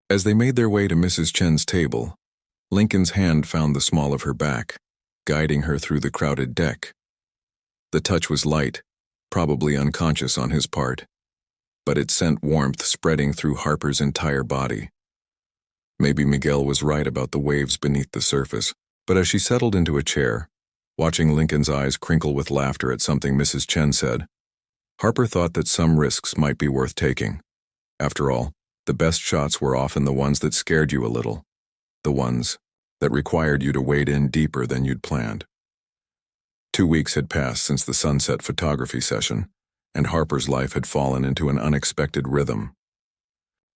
As they made their way to Mrs. Chen's table, Lincoln's hand found the small of her back, guiding her through the crowded deck. The touch was light, probably unconscious on his part, but it sent warmth spreading through Harper's entire body. Maybe Miguel was right about the waves beneath the surface, but as she settled into a chair, watching Lincoln's eyes crinkle with laughter at something Mrs. Chen said, Harper thought that some risks might be worth taking. After all, the best shots were often the ones that scared you a little, the ones that required you to wade in deeper than you'd planned. 2 weeks had passed since the sunset photography session, and Harper's life had fallen into an unexpected rhythm.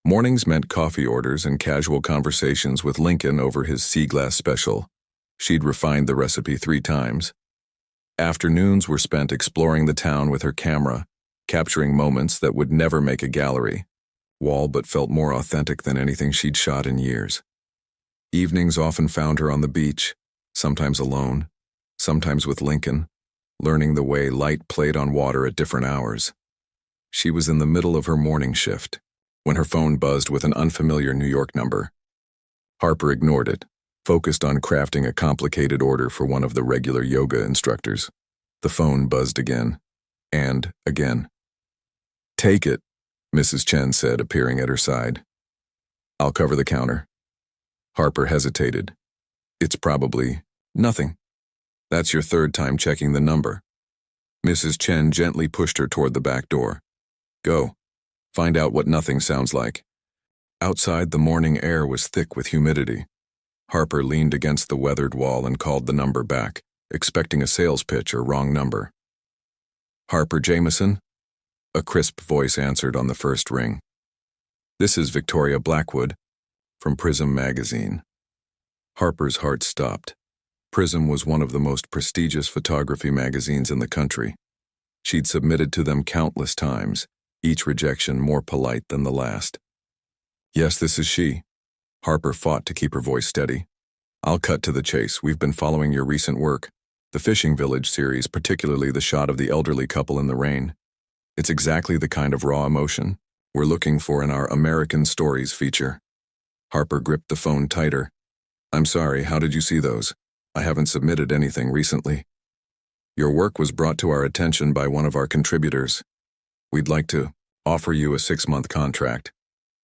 Mornings meant coffee orders and casual conversations with Lincoln over his sea glass special. She'd refined the recipe 3 times. Afternoons were spent exploring the town with her camera, capturing moments that would never make a gallery wall but felt more authentic than anything she'd shot in years. Evenings often found her on the beach, sometimes alone, sometimes with Lincoln, learning the way light played on water at different hours. She was in the middle of her morning shift when her phone buzzed with an unfamiliar New York number. Harper ignored it, focused on crafting a complicated order for one of the regular yoga instructors. The phone buzzed again, and again. "Take it," Mrs. Chen said, appearing at her side. "I'll cover the counter." Harper hesitated. "It's probably nothing." "That's your 3rd time checking the number." Mrs. Chen gently pushed her toward the back door. "Go. Find out what nothing sounds like." Outside, the morning air was thick with humidity. Harper leaned against the weathered wall and called the number back, expecting a sales pitch or wrong number. "Harper Jameson?" A crisp voice answered on the first ring. "This is Victoria Blackwood, from Prism magazine." Harper's heart stopped. Prism was one of the most prestigious photography magazines in the country. She'd submitted to them countless times, each rejection more polite than the last. "Yes, this is she." Harper fought to keep her voice steady. "I'll cut to the chase. We've been following your recent work, the Fishing Village series, particularly the shot of the elderly couple in the rain. It's exactly the kind of raw emotion we're looking for in our American Stories feature." Harper gripped the phone tighter. "I'm sorry, how did you see those? I haven't submitted anything recently." "Your work was brought to our attention by one of our contributors. We'd like to offer you a 6-month contract,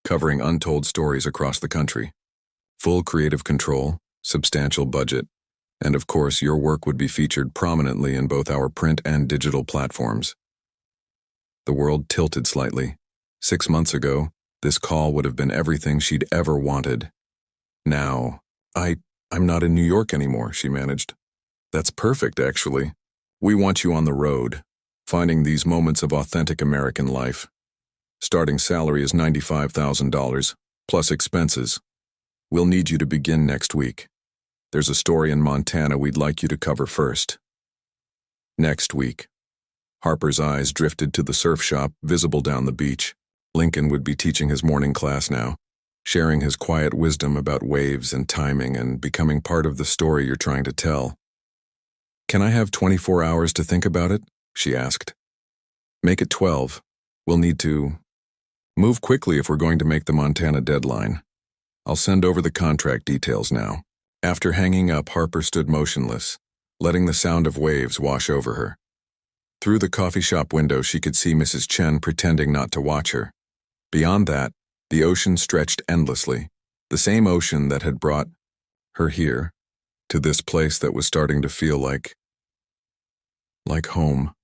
covering untold stories across the country. Full creative control, substantial budget, and of course your work would be featured prominently in both our print and digital platforms." The world tilted slightly. 6 months ago, this call would have been everything she'd ever wanted. Now, I'm not in New York anymore, she managed. "That's perfect, actually. We want you on the road, finding these moments of authentic American life. Starting salary is $95,000, plus expenses. We'll need you to begin next week. There's a story in Montana we'd like you to cover first." Next week. Harper's eyes drifted to the surf shop visible down the beach. Lincoln would be teaching his morning class now. sharing his quiet wisdom about waves and timing and becoming part of the story you're trying to tell. "Can I have 24 hours to think about it?" she asked. "Make it 12. We'll need to move quickly if we're going to make the Montana deadline. I'll send over the contract details now." After hanging up, Harper stood motionless, letting the sound of waves wash over her. Through the coffee shop window, she could see Mrs. Chen pretending not to watch her. Beyond that, the ocean stretched endlessly, the same ocean that had brought her here, to this place that was starting to feel like home,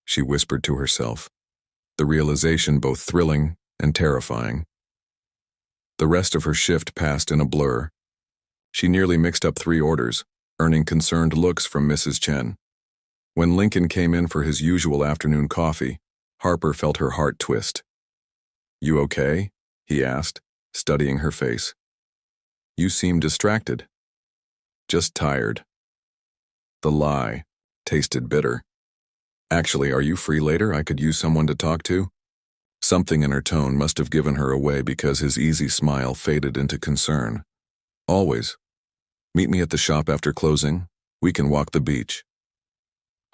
she whispered to herself, the realization both thrilling and terrifying. The rest of her shift passed in a blur. She nearly mixed up 3 orders, earning concerned looks from Mrs. Chen. When Lincoln came in for his usual afternoon coffee, Harper felt her heart twist. "You okay?" he asked, studying her face. "You seem distracted." "Just tired." The lie tasted bitter. "Actually, are you free later? I could use someone to talk to." Something in her tone must have given her away because his easy smile faded into concern. "Always. Meet me at the shop after closing. We can walk the beach."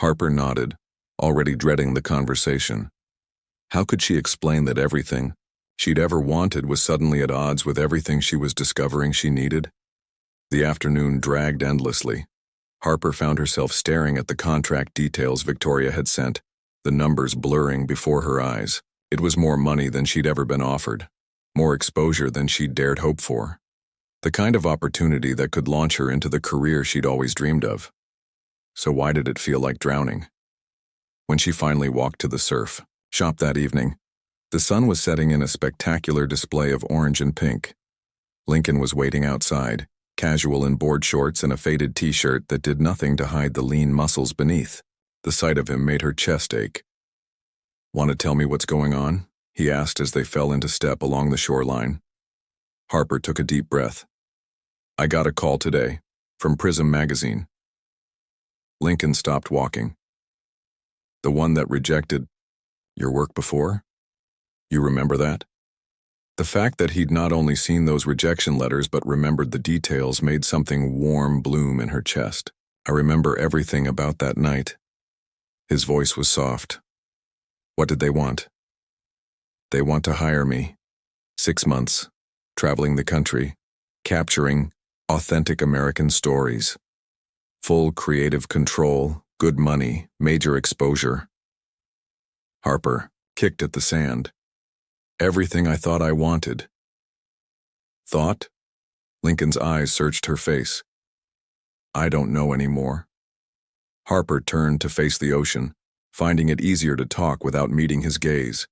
Harper nodded, already dreading the conversation. How could she explain that everything she'd ever wanted was suddenly at odds with everything she was discovering she needed? The afternoon dragged endlessly. Harper found herself staring at the contract details Victoria had sent, the numbers blurring before her eyes. It was more money than she'd ever been offered, more exposure than she'd dared hope for. The kind of opportunity that could launch her into the career she'd always dreamed of. So why did it feel like drowning? When she finally walked to the surf shop that evening, the sun was setting in a spectacular display of orange and pink. Lincoln was waiting outside, casual in board shorts and a faded t-shirt that did nothing to hide the lean muscles beneath. The sight of him made her chest ache. "Want to tell me what's going on?" he asked as they fell into step along the shoreline. Harper took a deep breath. "I got a call today, from Prism magazine." Lincoln stopped walking. "The one that rejected your work before? You remember that?" The fact that he'd not only seen those rejection letters but remembered the details made something warm bloom in her chest. "I remember everything about that night." His voice was soft. "What did they want?" "They want to hire me. 6 months, traveling the country, capturing authentic American stories. Full creative control, good money, major exposure." Harper kicked at the sand. "Everything I thought I wanted." "Thought?" Lincoln's eyes searched her face. "I don't know anymore." Harper turned to face the ocean, finding it easier to talk without meeting his gaze.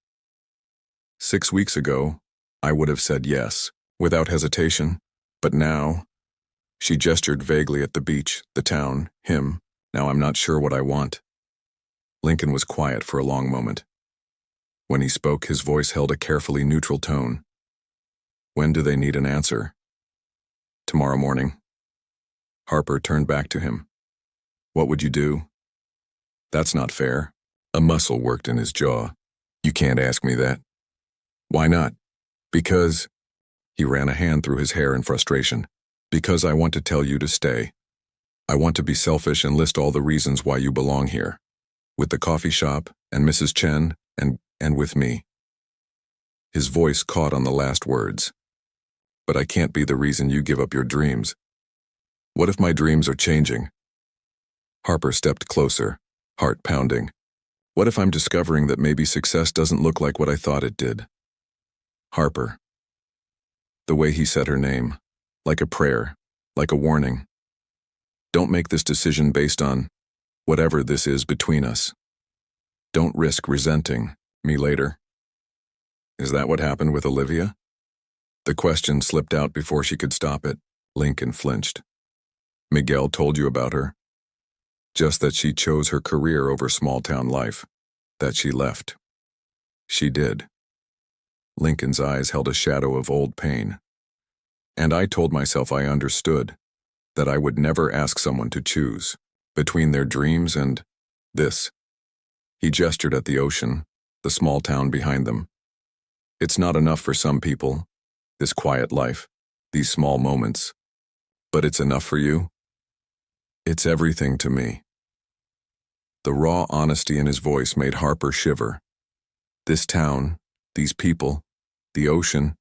6 weeks ago, I would have said yes, without hesitation, but now, she gestured vaguely at the beach, the town, him. "Now I'm not sure what I want." Lincoln was quiet for a long moment. When he spoke, his voice held a carefully neutral tone. "When do they need an answer?" "Tomorrow morning." Harper turned back to him. "What would you do?" "That's not fair." A muscle worked in his jaw. "You can't ask me that." "Why not?" "Because," he ran a hand through his hair in frustration, "because I want to tell you to stay. I want to be selfish and list all the reasons why you belong here. With the coffee shop, and Mrs. Chen, and with me." His voice caught on the last words. "But I can't be the reason you give up your dreams." "What if my dreams are changing?" Harper stepped closer, heart pounding. "What if I'm discovering that maybe success doesn't look like what I thought it did?" "Harper." The way he said her name, like a prayer, like a warning. "Don't make this decision based on whatever this is between us. Don't risk resenting me later." "Is that what happened with Olivia?" The question slipped out before she could stop it. Lincoln flinched. "Miguel told you about her?" "Just that she chose her career over small-town life. That she left." "She did." Lincoln's eyes held a shadow of old pain. "And I told myself I understood, that I would never ask someone to choose between their dreams and this." He gestured at the ocean, the small town behind them. "It's not enough for some people. this quiet life, these small moments. But it's enough for you? It's everything to me. The raw honesty in his voice made Harper shiver. This town, these people, the ocean,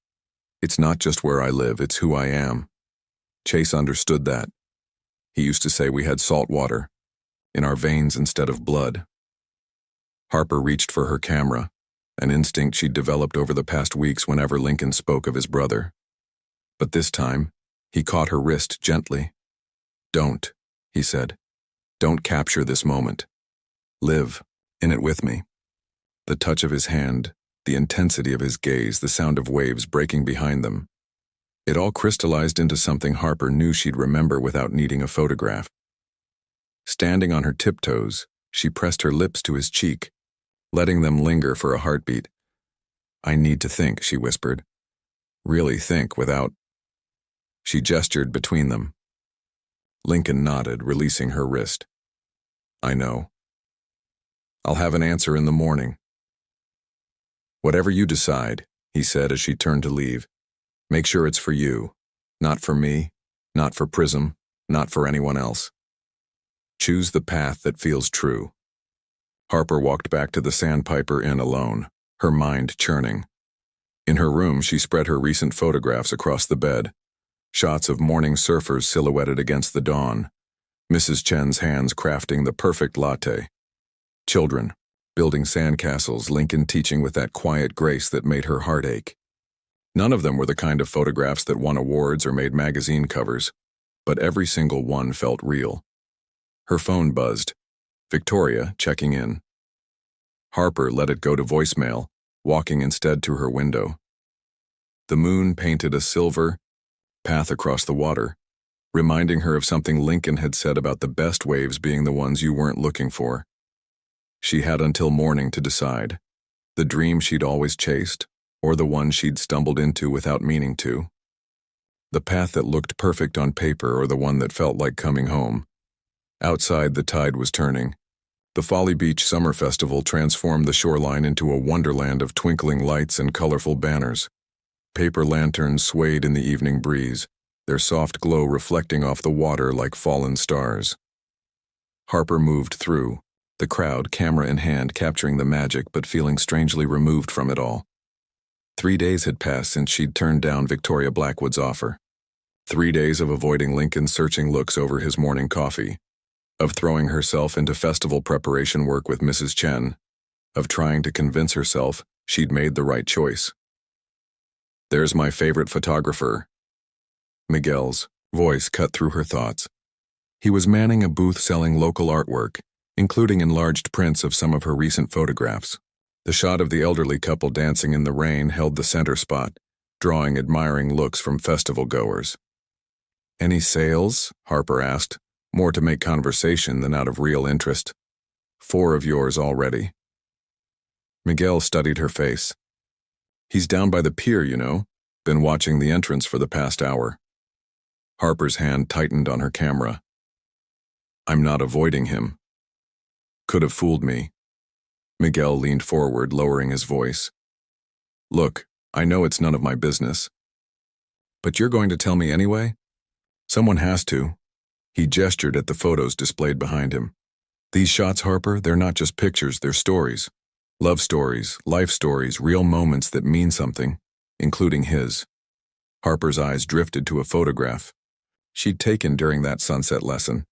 it's not just where I live, it's who I am. Chase understood that. He used to say we had salt water in our veins instead of blood. Harper reached for her camera, an instinct she'd developed over the past weeks whenever Lincoln spoke of his brother. But this time, he caught her wrist gently. "Don't," he said. "Don't capture this moment. Live in it with me." The touch of his hand, the intensity of his gaze, the sound of waves breaking behind them. It all crystallized into something Harper knew she'd remember without needing a photograph. Standing on her tiptoes, she pressed her lips to his cheek, letting them linger for a heartbeat. "I need to think," she whispered. "Really think without—" She gestured between them. Lincoln nodded, releasing her wrist. "I know. I'll have an answer in the morning." "Whatever you decide," he said as she turned to leave, "make sure it's for you, not for me, not for Prism, not for anyone else. Choose the path that feels true." Harper walked back to the Sandpiper Inn alone, her mind churning. In her room, she spread her recent photographs across the bed, shots of morning surfers silhouetted against the dawn, Mrs. Chen's hands crafting the perfect latte, children building sandcastles, Lincoln teaching with that quiet grace that made her heart ache. None of them were the kind of photographs that won awards or made magazine covers, but every single one felt real. Her phone buzzed. Victoria, checking in. Harper let it go to voicemail, walking instead to her window. The moon painted a silver path across the water, reminding her of something Lincoln had said about the best waves being the ones you weren't looking for. She had until morning to decide, the dream she'd always chased, or the one she'd stumbled into without meaning to. The path that looked perfect on paper or the one that felt like coming home. Outside, the tide was turning. The Folly Beach Summer Festival transformed the shoreline into a wonderland of twinkling lights and colorful banners. Paper lanterns swayed in the evening breeze, their soft glow reflecting off the water like fallen stars. Harper moved through, the crowd, camera in hand, capturing the magic but feeling strangely removed from it all. 3 days had passed since she'd turned down Victoria Blackwood's offer. 3 days of avoiding Lincoln's searching looks over his morning coffee, of throwing herself into festival preparation work with Mrs. Chen, of trying to convince herself she'd made the right choice. "There's my favorite photographer." Miguel's voice cut through her thoughts. He was manning a booth selling local artwork, including enlarged prints of some of her recent photographs. The shot of the elderly couple dancing in the rain held the center spot, drawing admiring looks from festival goers. "Any sales?" Harper asked, more to make conversation than out of real interest. "4 of yours already." Miguel studied her face. "He's down by the pier, you know. Been watching the entrance for the past hour." Harper's hand tightened on her camera. "I'm not avoiding him." "Could have fooled me." Miguel leaned forward, lowering his voice. "Look, I know it's none of my business. But you're going to tell me anyway? Someone has to." He gestured at the photos displayed behind him. "These shots, Harper, they're not just pictures, they're stories. Love stories, life stories, real moments that mean something, including his." Harper's eyes drifted to a photograph she'd taken during that sunset lesson,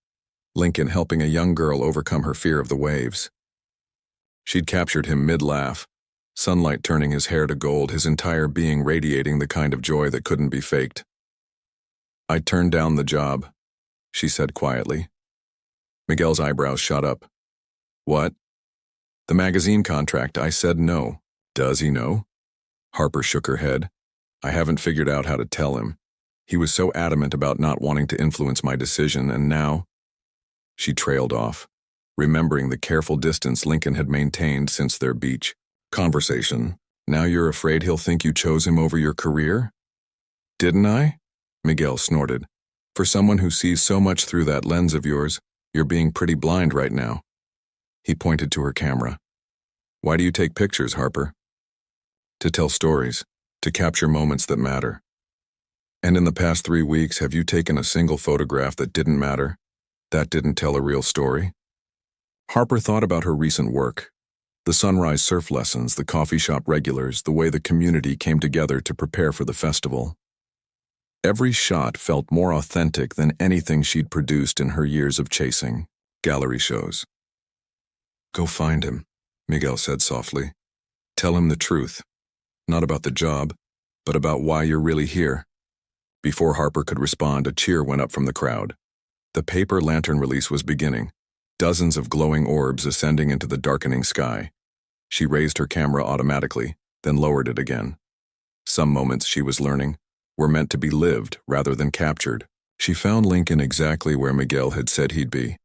Lincoln helping a young girl overcome her fear of the waves. She'd captured him mid-laugh, sunlight turning his hair to gold, his entire being radiating the kind of joy that couldn't be faked. "I turned down the job," she said quietly. Miguel's eyebrows shot up. "What?" "The magazine contract, I said no." "Does he know?" Harper shook her head. "I haven't figured out how to tell him. He was so adamant about not wanting to influence my decision, and now—" She trailed off, remembering the careful distance Lincoln had maintained since their beach conversation. "Now you're afraid he'll think you chose him over your career?" "Didn't I?" Miguel snorted. "For someone who sees so much through that lens of yours, you're being pretty blind right now." He pointed to her camera. "Why do you take pictures, Harper?" "To tell stories, to capture moments that matter. And in the past 3 weeks, have you taken a single photograph that didn't matter? That didn't tell a real story? Harper thought about her recent work. The sunrise surf lessons, the coffee shop regulars, the way the community came together to prepare for the festival. Every shot felt more authentic than anything she'd produced in her years of chasing gallery shows. Go find him, Miguel said softly. Tell him the truth. Not about the job, but about why you're really here. Before Harper could respond, a cheer went up from the crowd. The paper lantern release was beginning, dozens of glowing orbs ascending into the darkening sky. She raised her camera automatically, then lowered it again. Some moments, she was learning, were meant to be lived rather than captured. She found Lincoln exactly where Miguel had said he'd be,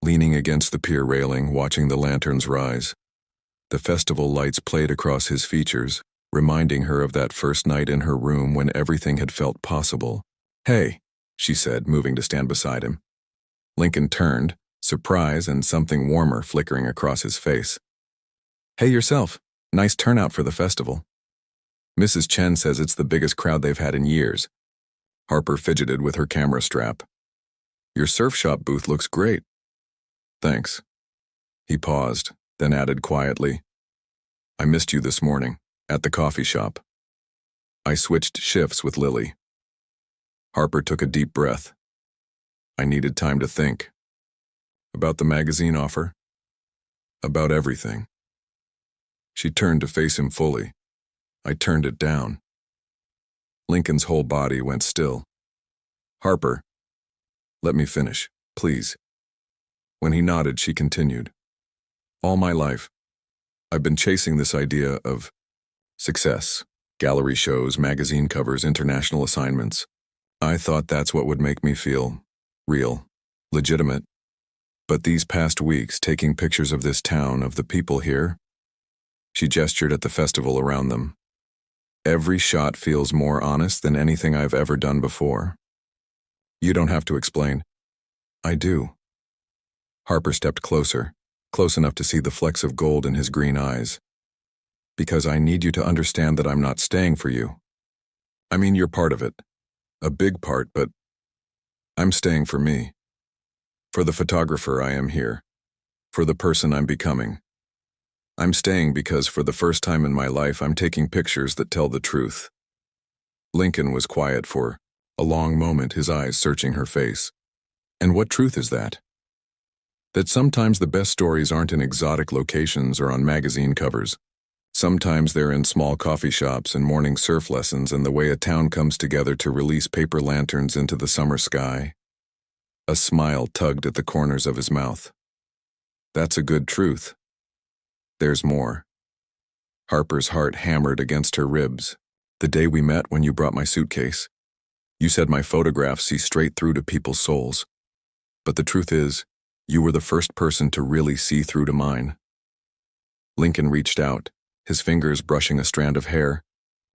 leaning against the pier railing, watching the lanterns rise. The festival lights played across his features, reminding her of that first night in her room when everything had felt possible. Hey, she said, moving to stand beside him. Lincoln turned, surprise and something warmer flickering across his face. Hey yourself, nice turnout for the festival. Mrs. Chen says it's the biggest crowd they've had in years. Harper fidgeted with her camera strap. Your surf shop booth looks great. Thanks. He paused, then added quietly, I missed you this morning, at the coffee shop. I switched shifts with Lily. Harper took a deep breath. I needed time to think. About the magazine offer? About everything. She turned to face him fully. I turned it down. Lincoln's whole body went still. Harper, let me finish, please. When he nodded, she continued. All my life, I've been chasing this idea of success. Gallery shows, magazine covers, international assignments. I thought that's what would make me feel real, legitimate. But these past weeks, taking pictures of this town, of the people here, she gestured at the festival around them. Every shot feels more honest than anything I've ever done before. You don't have to explain. I do. Harper stepped closer, close enough to see the flecks of gold in his green eyes. Because I need you to understand that I'm not staying for you. I mean, you're part of it. A big part, but I'm staying for me. For the photographer I am here. For the person I'm becoming. I'm staying because for the first time in my life I'm taking pictures that tell the truth. Lincoln was quiet for a long moment, his eyes searching her face. And what truth is that? That sometimes the best stories aren't in exotic locations or on magazine covers. Sometimes they're in small coffee shops and morning surf lessons and the way a town comes together to release paper lanterns into the summer sky. A smile tugged at the corners of his mouth. That's a good truth. There's more. Harper's heart hammered against her ribs. The day we met when you brought my suitcase. You said my photographs see straight through to people's souls. But the truth is, you were the first person to really see through to mine. Lincoln reached out, his fingers brushing a strand of hair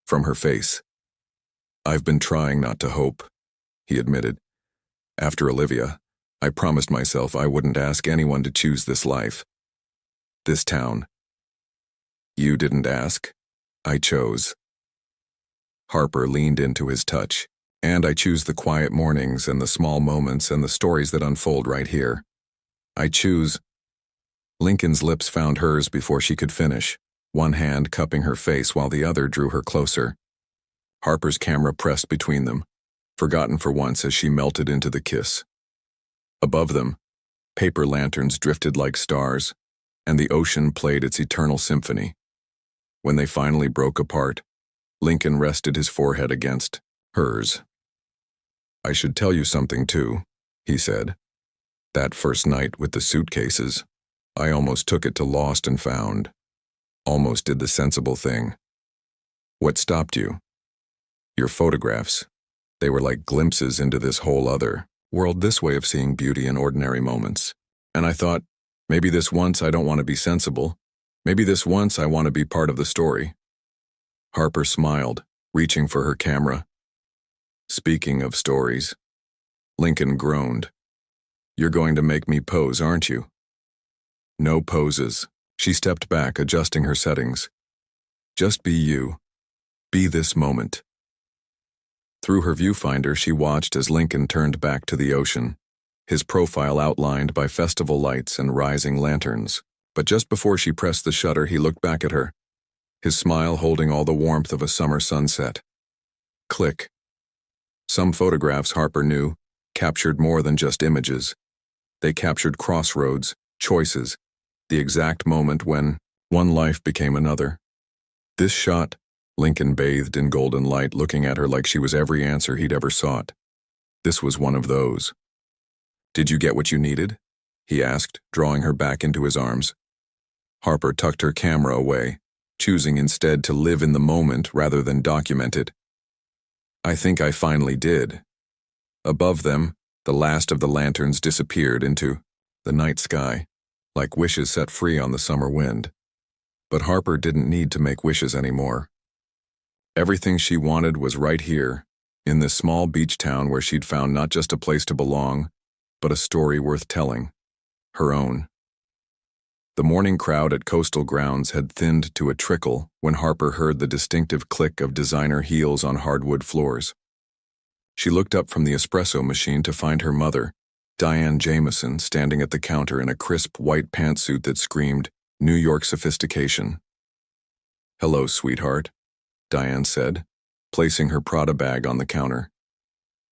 from her face. I've been trying not to hope, he admitted. After Olivia, I promised myself I wouldn't ask anyone to choose this life. This town. You didn't ask. I chose. Harper leaned into his touch. And I choose the quiet mornings and the small moments and the stories that unfold right here. I choose. Lincoln's lips found hers before she could finish, one hand cupping her face while the other drew her closer. Harper's camera pressed between them, forgotten for once as she melted into the kiss. Above them, paper lanterns drifted like stars, and the ocean played its eternal symphony. When they finally broke apart, Lincoln rested his forehead against hers. I should tell you something too, he said. That first night with the suitcases, I almost took it to Lost and Found. Almost did the sensible thing. What stopped you? Your photographs. They were like glimpses into this whole other world, this way of seeing beauty in ordinary moments. And I thought, maybe this once I don't want to be sensible. Maybe this once I want to be part of the story. Harper smiled, reaching for her camera. Speaking of stories, Lincoln groaned. You're going to make me pose, aren't you? No poses. She stepped back, adjusting her settings. Just be you. Be this moment. Through her viewfinder, she watched as Lincoln turned back to the ocean, his profile outlined by festival lights and rising lanterns. But just before she pressed the shutter, he looked back at her, his smile holding all the warmth of a summer sunset. Click. Some photographs, Harper knew, captured more than just images. They captured crossroads, choices, the exact moment when one life became another. This shot, Lincoln bathed in golden light, looking at her like she was every answer he'd ever sought. This was one of those. "Did you get what you needed?" he asked, drawing her back into his arms. Harper tucked her camera away, choosing instead to live in the moment rather than document it. "I think I finally did." Above them, the last of the lanterns disappeared into the night sky, like wishes set free on the summer wind. But Harper didn't need to make wishes anymore. Everything she wanted was right here, in this small beach town where she'd found not just a place to belong, but a story worth telling, her own. The morning crowd at Coastal Grounds had thinned to a trickle when Harper heard the distinctive click of designer heels on hardwood floors. She looked up from the espresso machine to find her mother, Diane Jameson, standing at the counter in a crisp white pantsuit that screamed New York sophistication. "Hello, sweetheart," Diane said, placing her Prada bag on the counter.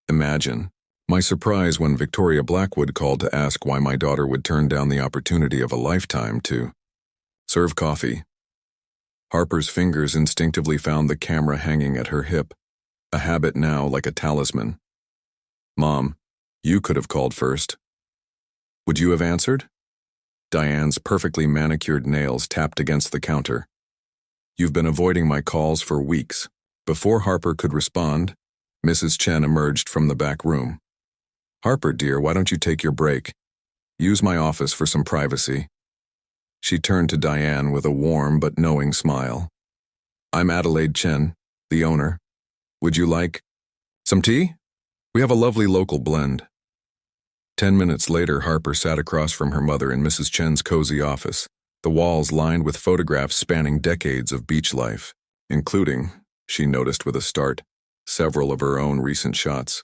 "Imagine my surprise when Victoria Blackwood called to ask why my daughter would turn down the opportunity of a lifetime to serve coffee." Harper's fingers instinctively found the camera hanging at her hip, a habit now like a talisman. "Mom, you could have called first. Would you have answered?" Diane's perfectly manicured nails tapped against the counter. "You've been avoiding my calls for weeks." Before Harper could respond, Mrs. Chen emerged from the back room. "Harper, dear, why don't you take your break? Use my office for some privacy." She turned to Diane with a warm but knowing smile. "I'm Adelaide Chen, the owner. Would you like some tea? We have a lovely local blend." 10 minutes later, Harper sat across from her mother in Mrs. Chen's cozy office, the walls lined with photographs spanning decades of beach life, including, she noticed with a start, several of her own recent shots.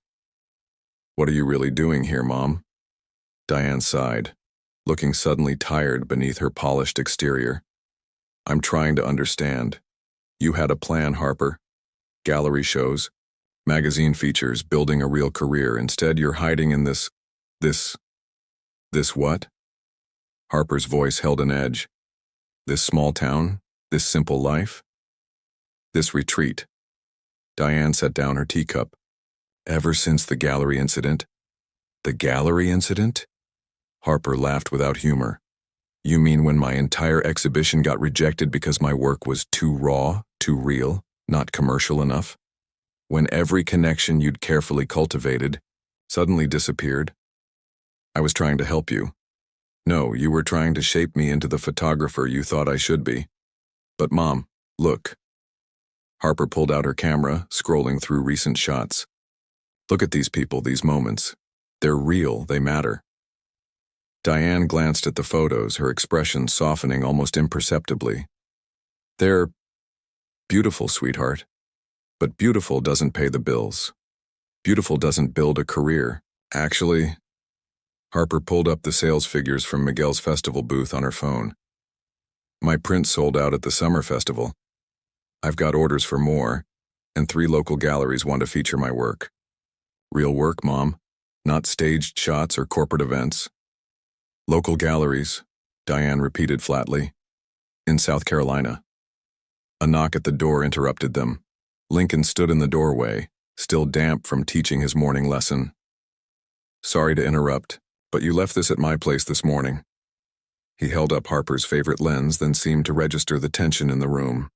"What are you really doing here, Mom?" Diane sighed, looking suddenly tired beneath her polished exterior. "I'm trying to understand. You had a plan, Harper. Gallery shows, magazine features, building a real career. Instead, you're hiding in this what?" Harper's voice held an edge. "This small town? This simple life? This retreat?" Diane set down her teacup. "Ever since the gallery incident." "The gallery incident?" Harper laughed without humor. "You mean when my entire exhibition got rejected because my work was too raw, too real, not commercial enough? When every connection you'd carefully cultivated suddenly disappeared? I was trying to help you. No, you were trying to shape me into the photographer you thought I should be. But Mom, look." Harper pulled out her camera, scrolling through recent shots. "Look at these people, these moments. They're real, they matter." Diane glanced at the photos, her expression softening almost imperceptibly. "They're beautiful, sweetheart. But beautiful doesn't pay the bills. Beautiful doesn't build a career. Actually," Harper pulled up the sales figures from Miguel's festival booth on her phone. "My print sold out at the summer festival. I've got orders for more, and 3 local galleries want to feature my work. Real work, Mom, not staged shots or corporate events." "Local galleries," Diane repeated flatly. "In South Carolina." A knock at the door interrupted them. Lincoln stood in the doorway, still damp from teaching his morning lesson. "Sorry to interrupt, but you left this at my place this morning." He held up Harper's favorite lens, then seemed to register the tension in the room.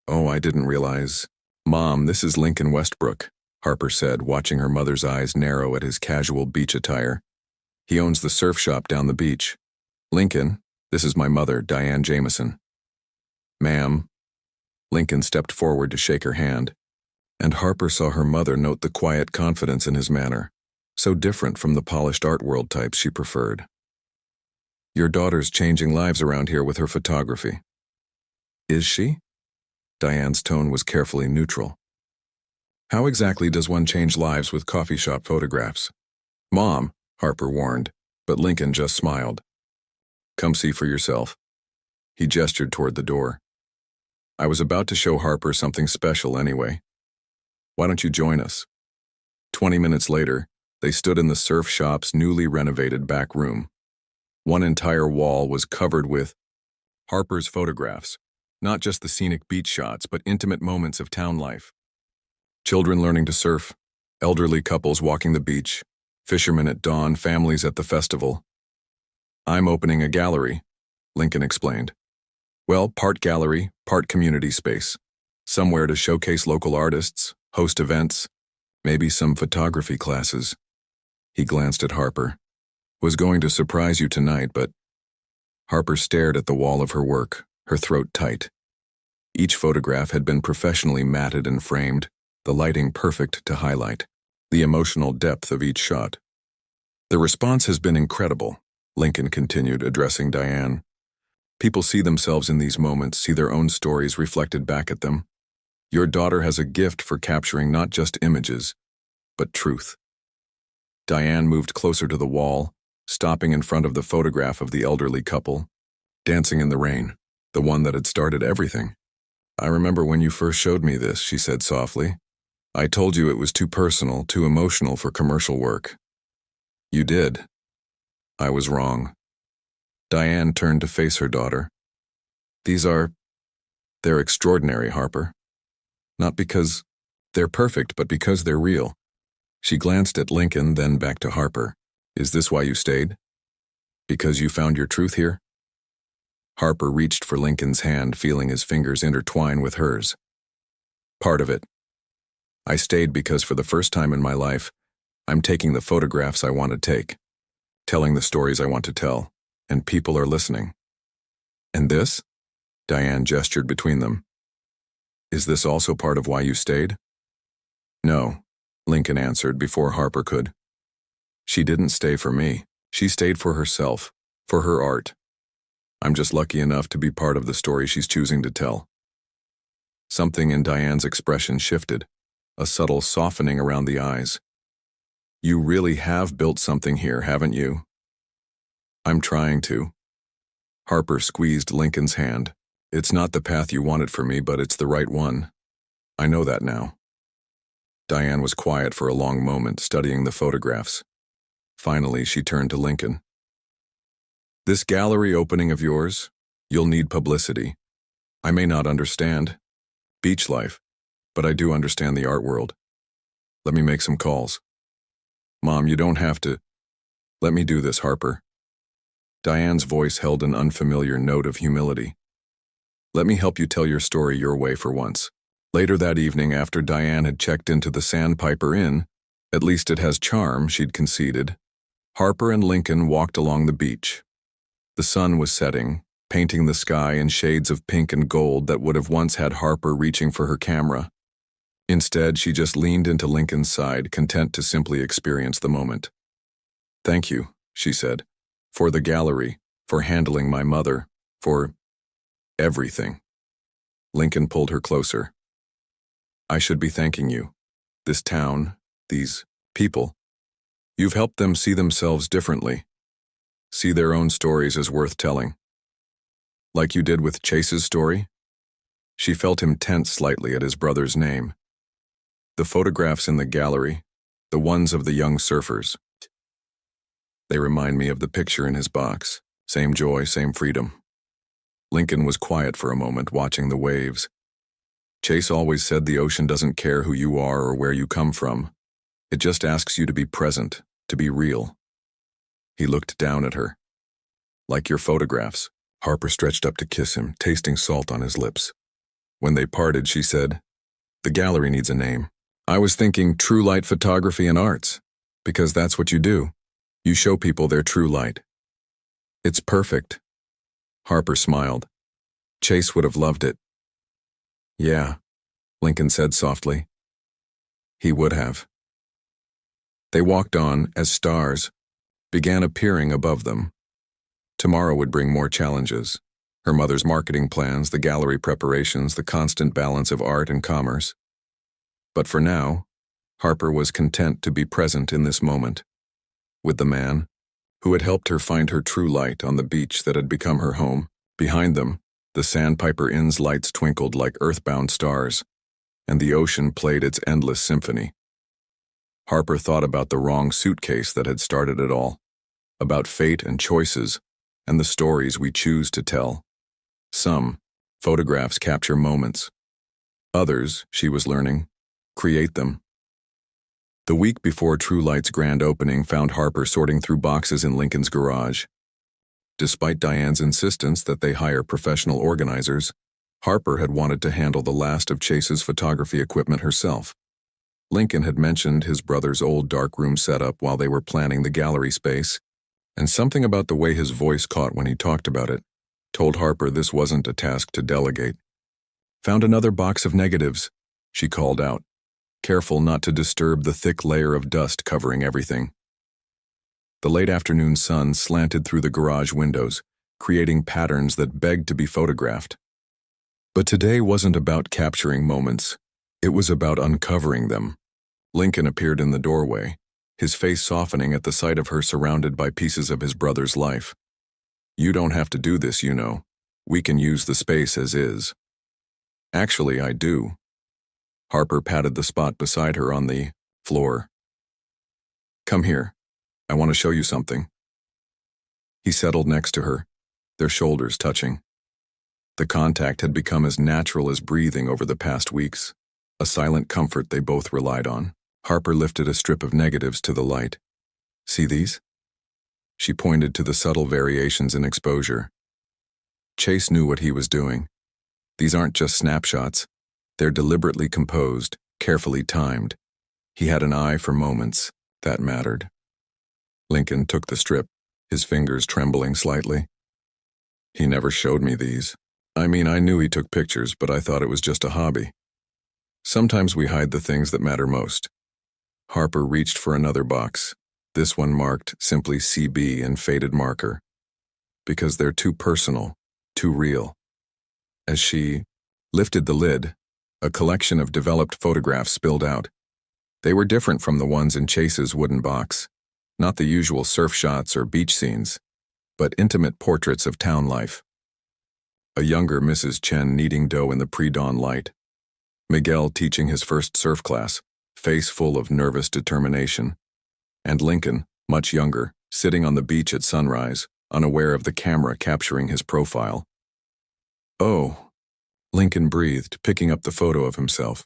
"Oh, I didn't realize." "Mom, this is Lincoln Westbrook," Harper said, watching her mother's eyes narrow at his casual beach attire. "He owns the surf shop down the beach. Lincoln, this is my mother, Diane Jameson." "Ma'am." Lincoln stepped forward to shake her hand, and Harper saw her mother note the quiet confidence in his manner, so different from the polished art world types she preferred. "Your daughter's changing lives around here with her photography." "Is she?" Diane's tone was carefully neutral. How exactly does one change lives with coffee shop photographs? Mom, Harper warned, but Lincoln just smiled. Come see for yourself. He gestured toward the door. I was about to show Harper something special anyway. Why don't you join us? 20 minutes later, they stood in the surf shop's newly renovated back room. One entire wall was covered with Harper's photographs, not just the scenic beach shots, but intimate moments of town life. Children learning to surf, elderly couples walking the beach, fishermen at dawn, families at the festival. I'm opening a gallery, Lincoln explained. Well, part gallery, part community space. Somewhere to showcase local artists, host events, maybe some photography classes. He glanced at Harper. Was going to surprise you tonight, but... Harper stared at the wall of her work, her throat tight. Each photograph had been professionally matted and framed, the lighting perfect to highlight the emotional depth of each shot. The response has been incredible, Lincoln continued, addressing Diane. People see themselves in these moments, see their own stories reflected back at them. Your daughter has a gift for capturing not just images, but truth. Diane moved closer to the wall, stopping in front of the photograph of the elderly couple, dancing in the rain, the one that had started everything. I remember when you first showed me this, she said softly. I told you it was too personal, too emotional for commercial work. You did. I was wrong. Diane turned to face her daughter. They're extraordinary, Harper. Not because they're perfect, but because they're real. She glanced at Lincoln, then back to Harper. Is this why you stayed? Because you found your truth here? Harper reached for Lincoln's hand, feeling his fingers intertwine with hers. Part of it. I stayed because for the first time in my life, I'm taking the photographs I want to take, telling the stories I want to tell, and people are listening. And this? Diane gestured between them. Is this also part of why you stayed? No, Lincoln answered before Harper could. She didn't stay for me. She stayed for herself, for her art. I'm just lucky enough to be part of the story she's choosing to tell. Something in Diane's expression shifted, a subtle softening around the eyes. You really have built something here, haven't you? I'm trying to. Harper squeezed Lincoln's hand. It's not the path you wanted for me, but it's the right one. I know that now. Diane was quiet for a long moment, studying the photographs. Finally, she turned to Lincoln. This gallery opening of yours, you'll need publicity. I may not understand beach life, but I do understand the art world. Let me make some calls. Mom, you don't have to. Let me do this, Harper. Diane's voice held an unfamiliar note of humility. Let me help you tell your story your way for once. Later that evening, after Diane had checked into the Sandpiper Inn, at least it has charm, she'd conceded, Harper and Lincoln walked along the beach. The sun was setting, painting the sky in shades of pink and gold that would have once had Harper reaching for her camera. Instead, she just leaned into Lincoln's side, content to simply experience the moment. Thank you, she said, for the gallery, for handling my mother, for everything. Lincoln pulled her closer. I should be thanking you. This town, these people. You've helped them see themselves differently, see their own stories as worth telling. Like you did with Chase's story? She felt him tense slightly at his brother's name. The photographs in the gallery, the ones of the young surfers. They remind me of the picture in his box. Same joy, same freedom. Lincoln was quiet for a moment, watching the waves. Chase always said the ocean doesn't care who you are or where you come from. It just asks you to be present, to be real. He looked down at her. Like your photographs. Harper stretched up to kiss him, tasting salt on his lips. When they parted, she said, the gallery needs a name. I was thinking True Light Photography and Arts, because that's what you do. You show people their true light. It's perfect. Harper smiled. Chase would have loved it. Yeah, Lincoln said softly. He would have. They walked on as stars began appearing above them. Tomorrow would bring more challenges. Her mother's marketing plans, the gallery preparations, the constant balance of art and commerce. But for now, Harper was content to be present in this moment, with the man who had helped her find her true light on the beach that had become her home. Behind them, the Sandpiper Inn's lights twinkled like earthbound stars, and the ocean played its endless symphony. Harper thought about the wrong suitcase that had started it all, about fate and choices, and the stories we choose to tell. Some photographs capture moments. Others, she was learning, create them. The week before True Light's grand opening found Harper sorting through boxes in Lincoln's garage. Despite Diane's insistence that they hire professional organizers, Harper had wanted to handle the last of Chase's photography equipment herself. Lincoln had mentioned his brother's old darkroom setup while they were planning the gallery space, and something about the way his voice caught when he talked about it told Harper this wasn't a task to delegate. "Found another box of negatives," she called out, careful not to disturb the thick layer of dust covering everything. The late afternoon sun slanted through the garage windows, creating patterns that begged to be photographed. But today wasn't about capturing moments. It was about uncovering them. Lincoln appeared in the doorway, his face softening at the sight of her surrounded by pieces of his brother's life. "You don't have to do this, you know. We can use the space as is." "Actually, I do." Harper patted the spot beside her on the floor. "Come here. I want to show you something." He settled next to her, their shoulders touching. The contact had become as natural as breathing over the past weeks, a silent comfort they both relied on. Harper lifted a strip of negatives to the light. "See these?" She pointed to the subtle variations in exposure. Chase knew what he was doing. These aren't just snapshots. They're deliberately composed, carefully timed. He had an eye for moments that mattered. Lincoln took the strip, his fingers trembling slightly. "He never showed me these. I mean, I knew he took pictures, but I thought it was just a hobby. Sometimes we hide the things that matter most." Harper reached for another box, this one marked simply CB in faded marker. "Because they're too personal, too real." As she lifted the lid, a collection of developed photographs spilled out. They were different from the ones in Chase's wooden box. Not the usual surf shots or beach scenes, but intimate portraits of town life. A younger Mrs. Chen kneading dough in the pre-dawn light. Miguel teaching his first surf class, face full of nervous determination. And Lincoln, much younger, sitting on the beach at sunrise, unaware of the camera capturing his profile. "Oh," Lincoln breathed, picking up the photo of himself.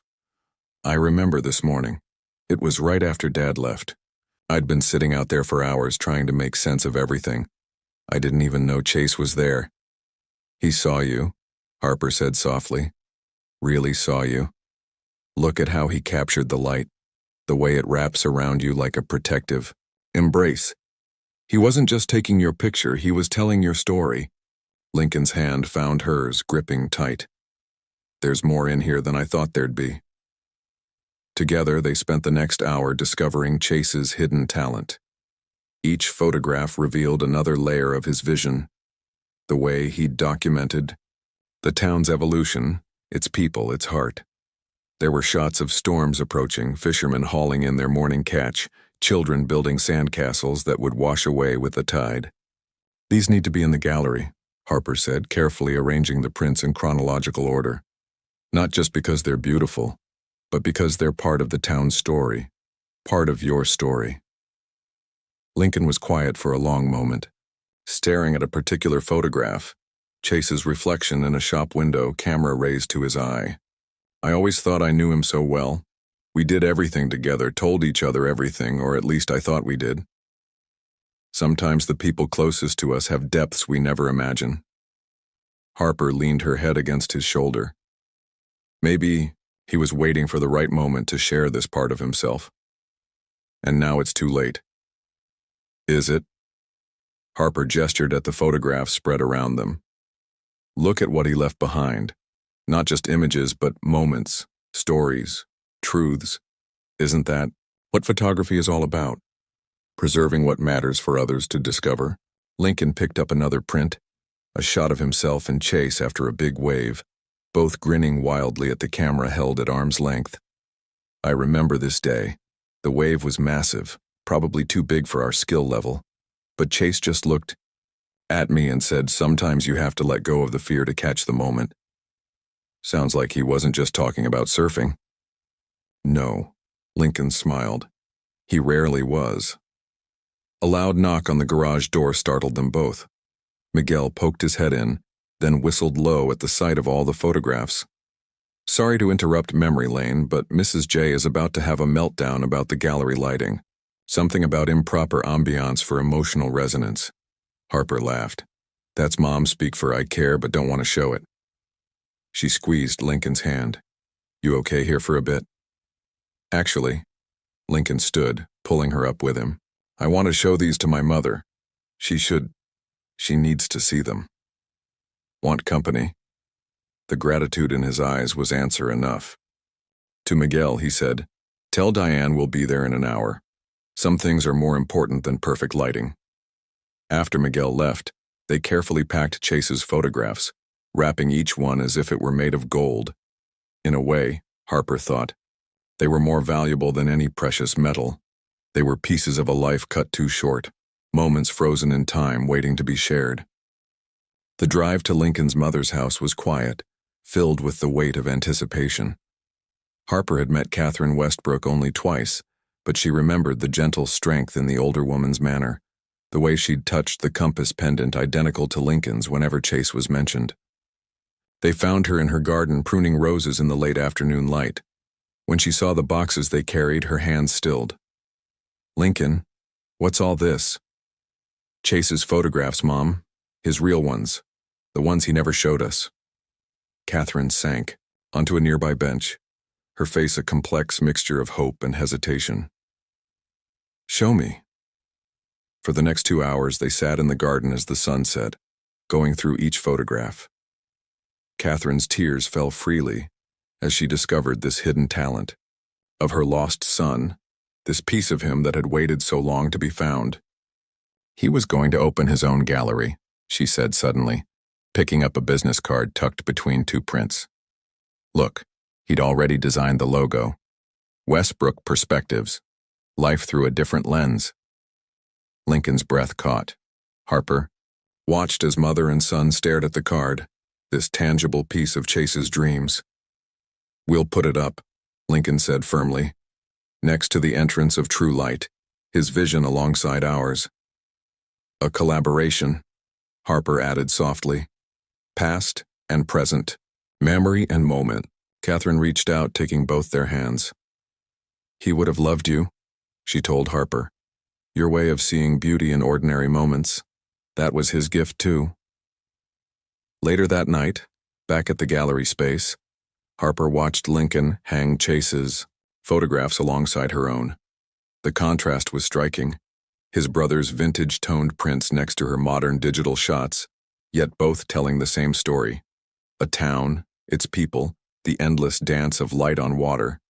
"I remember this morning. It was right after Dad left. I'd been sitting out there for hours trying to make sense of everything. I didn't even know Chase was there." "He saw you," Harper said softly. "Really saw you. Look at how he captured the light, the way it wraps around you like a protective embrace. He wasn't just taking your picture, he was telling your story." Lincoln's hand found hers, gripping tight. "There's more in here than I thought there'd be." Together, they spent the next hour discovering Chase's hidden talent. Each photograph revealed another layer of his vision. The way he'd documented the town's evolution, its people, its heart. There were shots of storms approaching, fishermen hauling in their morning catch, children building sandcastles that would wash away with the tide. "These need to be in the gallery," Harper said, carefully arranging the prints in chronological order. "Not just because they're beautiful, but because they're part of the town's story, part of your story." Lincoln was quiet for a long moment, staring at a particular photograph, Chase's reflection in a shop window, camera raised to his eye. "I always thought I knew him so well. We did everything together, told each other everything, or at least I thought we did. Sometimes the people closest to us have depths we never imagine." Harper leaned her head against his shoulder. Maybe he was waiting for the right moment to share this part of himself. And now it's too late. "Is it?" Harper gestured at the photographs spread around them. "Look at what he left behind. Not just images, but moments, stories, truths. Isn't that what photography is all about? Preserving what matters for others to discover." Lincoln picked up another print, a shot of himself and Chase after a big wave, both grinning wildly at the camera held at arm's length. I remember this day. The wave was massive, probably too big for our skill level, but Chase just looked at me and said, "Sometimes you have to let go of the fear to catch the moment." Sounds like he wasn't just talking about surfing. No, Lincoln smiled. He rarely was. A loud knock on the garage door startled them both. Miguel poked his head in, then whistled low at the sight of all the photographs. "Sorry to interrupt memory lane, but Mrs. J is about to have a meltdown about the gallery lighting. Something about improper ambiance for emotional resonance." Harper laughed. "That's Mom speak for I care but don't want to show it." She squeezed Lincoln's hand. "You okay here for a bit?" "Actually," Lincoln stood, pulling her up with him. "I want to show these to my mother. She needs to see them." "Want company?" The gratitude in his eyes was answer enough. To Miguel, he said, "Tell Diane we'll be there in an hour. Some things are more important than perfect lighting." After Miguel left, they carefully packed Chase's photographs, wrapping each one as if it were made of gold. In a way, Harper thought, they were more valuable than any precious metal. They were pieces of a life cut too short, moments frozen in time waiting to be shared. The drive to Lincoln's mother's house was quiet, filled with the weight of anticipation. Harper had met Catherine Westbrook only twice, but she remembered the gentle strength in the older woman's manner, the way she'd touched the compass pendant identical to Lincoln's whenever Chase was mentioned. They found her in her garden pruning roses in the late afternoon light. When she saw the boxes they carried, her hands stilled. "Lincoln, what's all this?" "Chase's photographs, Mom. His real ones. The ones he never showed us." Catherine sank onto a nearby bench, her face a complex mixture of hope and hesitation. "Show me." For the next 2 hours they sat in the garden as the sun set, going through each photograph. Catherine's tears fell freely as she discovered this hidden talent of her lost son, this piece of him that had waited so long to be found. "He was going to open his own gallery," she said suddenly, picking up a business card tucked between two prints. Look, he'd already designed the logo. Westbrook Perspectives. Life through a different lens. Lincoln's breath caught. Harper watched as mother and son stared at the card, this tangible piece of Chase's dreams. "We'll put it up," Lincoln said firmly, "next to the entrance of True Light, his vision alongside ours." "A collaboration," Harper added softly. "Past and present, memory and moment." Catherine reached out, taking both their hands. "He would have loved you," she told Harper. "Your way of seeing beauty in ordinary moments. That was his gift too." Later that night, back at the gallery space, Harper watched Lincoln hang Chase's photographs alongside her own. The contrast was striking. His brother's vintage-toned prints next to her modern digital shots, yet both telling the same story. A town, its people, the endless dance of light on water.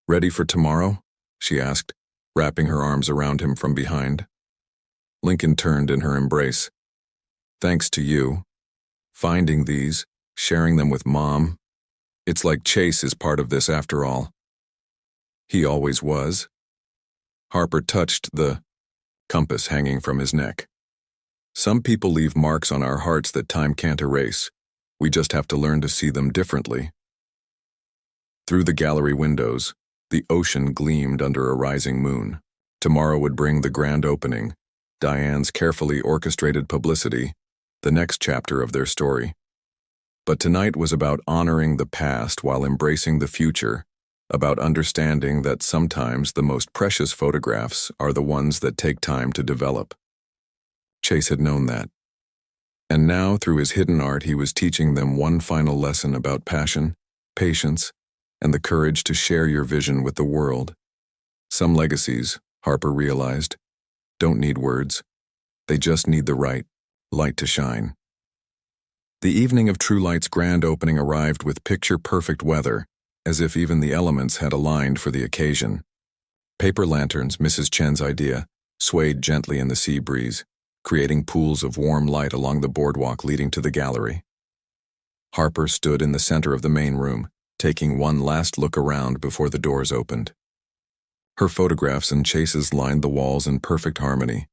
"Ready for tomorrow?" she asked, wrapping her arms around him from behind. Lincoln turned in her embrace. "Thanks to you. Finding these, sharing them with Mom. It's like Chase is part of this after all." "He always was." Harper touched the compass hanging from his neck. "Some people leave marks on our hearts that time can't erase. We just have to learn to see them differently." Through the gallery windows, the ocean gleamed under a rising moon. Tomorrow would bring the grand opening, Diane's carefully orchestrated publicity, the next chapter of their story. But tonight was about honoring the past while embracing the future, about understanding that sometimes the most precious photographs are the ones that take time to develop. Chase had known that. And now, through his hidden art, he was teaching them one final lesson about passion, patience, and the courage to share your vision with the world. Some legacies, Harper realized, don't need words. They just need the right light to shine. The evening of True Light's grand opening arrived with picture-perfect weather, as if even the elements had aligned for the occasion. Paper lanterns, Mrs. Chen's idea, swayed gently in the sea breeze, creating pools of warm light along the boardwalk leading to the gallery. Harper stood in the center of the main room, taking one last look around before the doors opened. Her photographs and chases lined the walls in perfect harmony,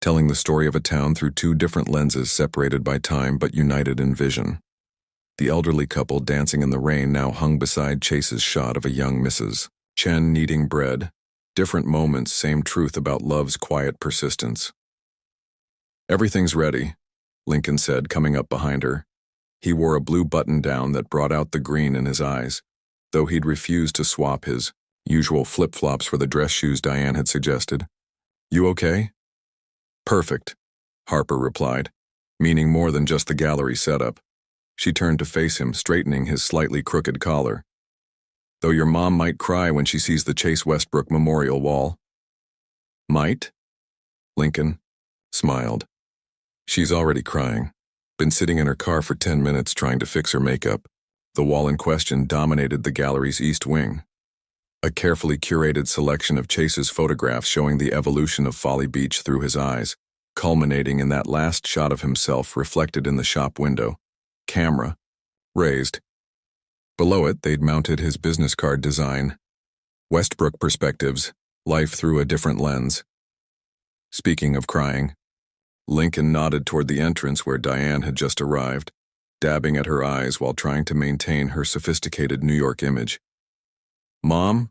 telling the story of a town through two different lenses separated by time but united in vision. The elderly couple dancing in the rain now hung beside Chase's shot of a young Mrs. Chen kneading bread. Different moments, same truth about love's quiet persistence. "Everything's ready," Lincoln said, coming up behind her. He wore a blue button-down that brought out the green in his eyes, though he'd refused to swap his usual flip-flops for the dress shoes Diane had suggested. "You okay?" "Perfect," Harper replied, meaning more than just the gallery setup. She turned to face him, straightening his slightly crooked collar. "Though your mom might cry when she sees the Chase Westbrook Memorial Wall." "Might?" Lincoln smiled. "She's already crying. Been sitting in her car for 10 minutes trying to fix her makeup." The wall in question dominated the gallery's east wing. A carefully curated selection of Chase's photographs showing the evolution of Folly Beach through his eyes, culminating in that last shot of himself reflected in the shop window. Camera raised. Below it, they'd mounted his business card design. Westbrook Perspectives, life through a different lens. Speaking of crying, Lincoln nodded toward the entrance where Diane had just arrived, dabbing at her eyes while trying to maintain her sophisticated New York image. "Mom?"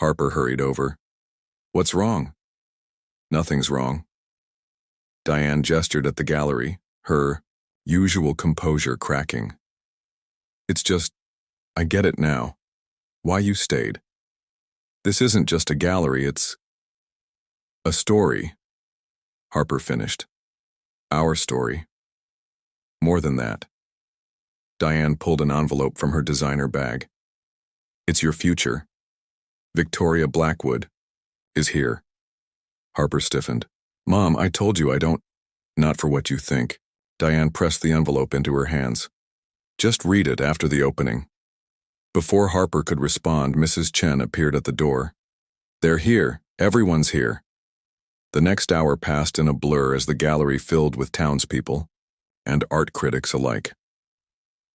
Harper hurried over. "What's wrong?" "Nothing's wrong." Diane gestured at the gallery, her usual composure cracking. "It's just, I get it now. Why you stayed. This isn't just a gallery, it's a story," Harper finished. "Our story. More than that." Diane pulled an envelope from her designer bag. "It's your future. Victoria Blackwood is here." Harper stiffened. "Mom, I told you I don't—" "Not for what you think." Diane pressed the envelope into her hands. "Just read it after the opening." Before Harper could respond, Mrs. Chen appeared at the door. "They're here. Everyone's here." The next hour passed in a blur as the gallery filled with townspeople and art critics alike.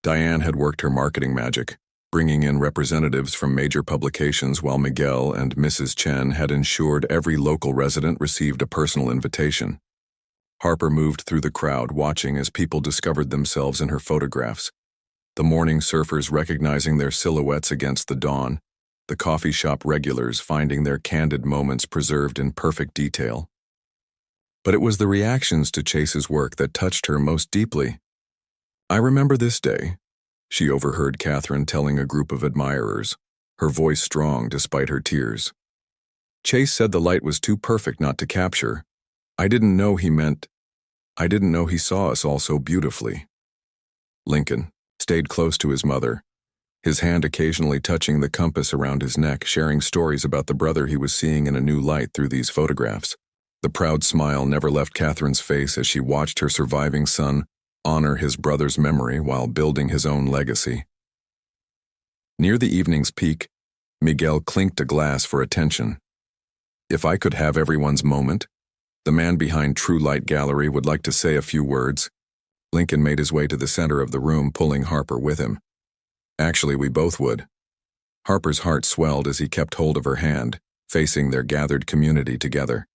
Diane had worked her marketing magic, bringing in representatives from major publications while Miguel and Mrs. Chen had ensured every local resident received a personal invitation. Harper moved through the crowd, watching as people discovered themselves in her photographs. The morning surfers recognizing their silhouettes against the dawn, the coffee shop regulars finding their candid moments preserved in perfect detail. But it was the reactions to Chase's work that touched her most deeply. "I remember this day," she overheard Catherine telling a group of admirers, her voice strong despite her tears. "Chase said the light was too perfect not to capture. I didn't know he saw us all so beautifully." Lincoln stayed close to his mother, his hand occasionally touching the compass around his neck, sharing stories about the brother he was seeing in a new light through these photographs. The proud smile never left Catherine's face as she watched her surviving son honor his brother's memory while building his own legacy. Near the evening's peak, Miguel clinked a glass for attention. "If I could have everyone's moment, the man behind True Light Gallery would like to say a few words." Lincoln made his way to the center of the room, pulling Harper with him. "Actually, we both would." Harper's heart swelled as he kept hold of her hand, facing their gathered community together.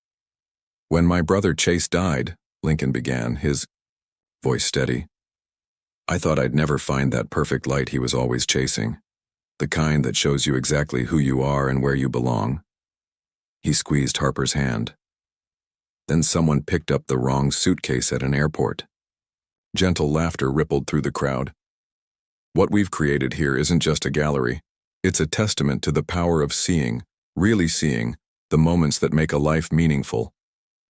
"When my brother Chase died," Lincoln began, his voice steady, "I thought I'd never find that perfect light he was always chasing, the kind that shows you exactly who you are and where you belong." He squeezed Harper's hand. "Then someone picked up the wrong suitcase at an airport." Gentle laughter rippled through the crowd. "What we've created here isn't just a gallery. It's a testament to the power of seeing, really seeing, the moments that make a life meaningful."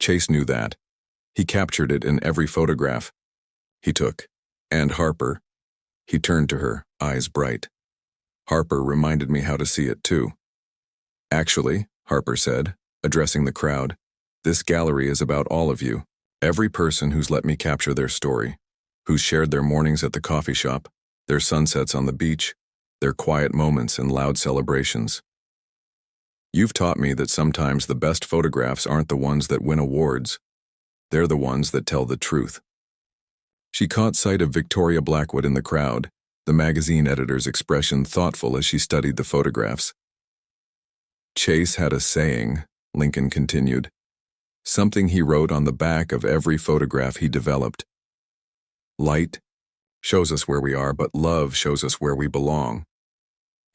Chase knew that. He captured it in every photograph he took. "And Harper," he turned to her, eyes bright. "Harper reminded me how to see it too." "Actually," Harper said, addressing the crowd, "this gallery is about all of you. Every person who's let me capture their story, who's shared their mornings at the coffee shop, their sunsets on the beach, their quiet moments and loud celebrations. You've taught me that sometimes the best photographs aren't the ones that win awards. They're the ones that tell the truth." She caught sight of Victoria Blackwood in the crowd, the magazine editor's expression thoughtful as she studied the photographs. Chase had a saying, Lincoln continued, something he wrote on the back of every photograph he developed. Light shows us where we are, but love shows us where we belong.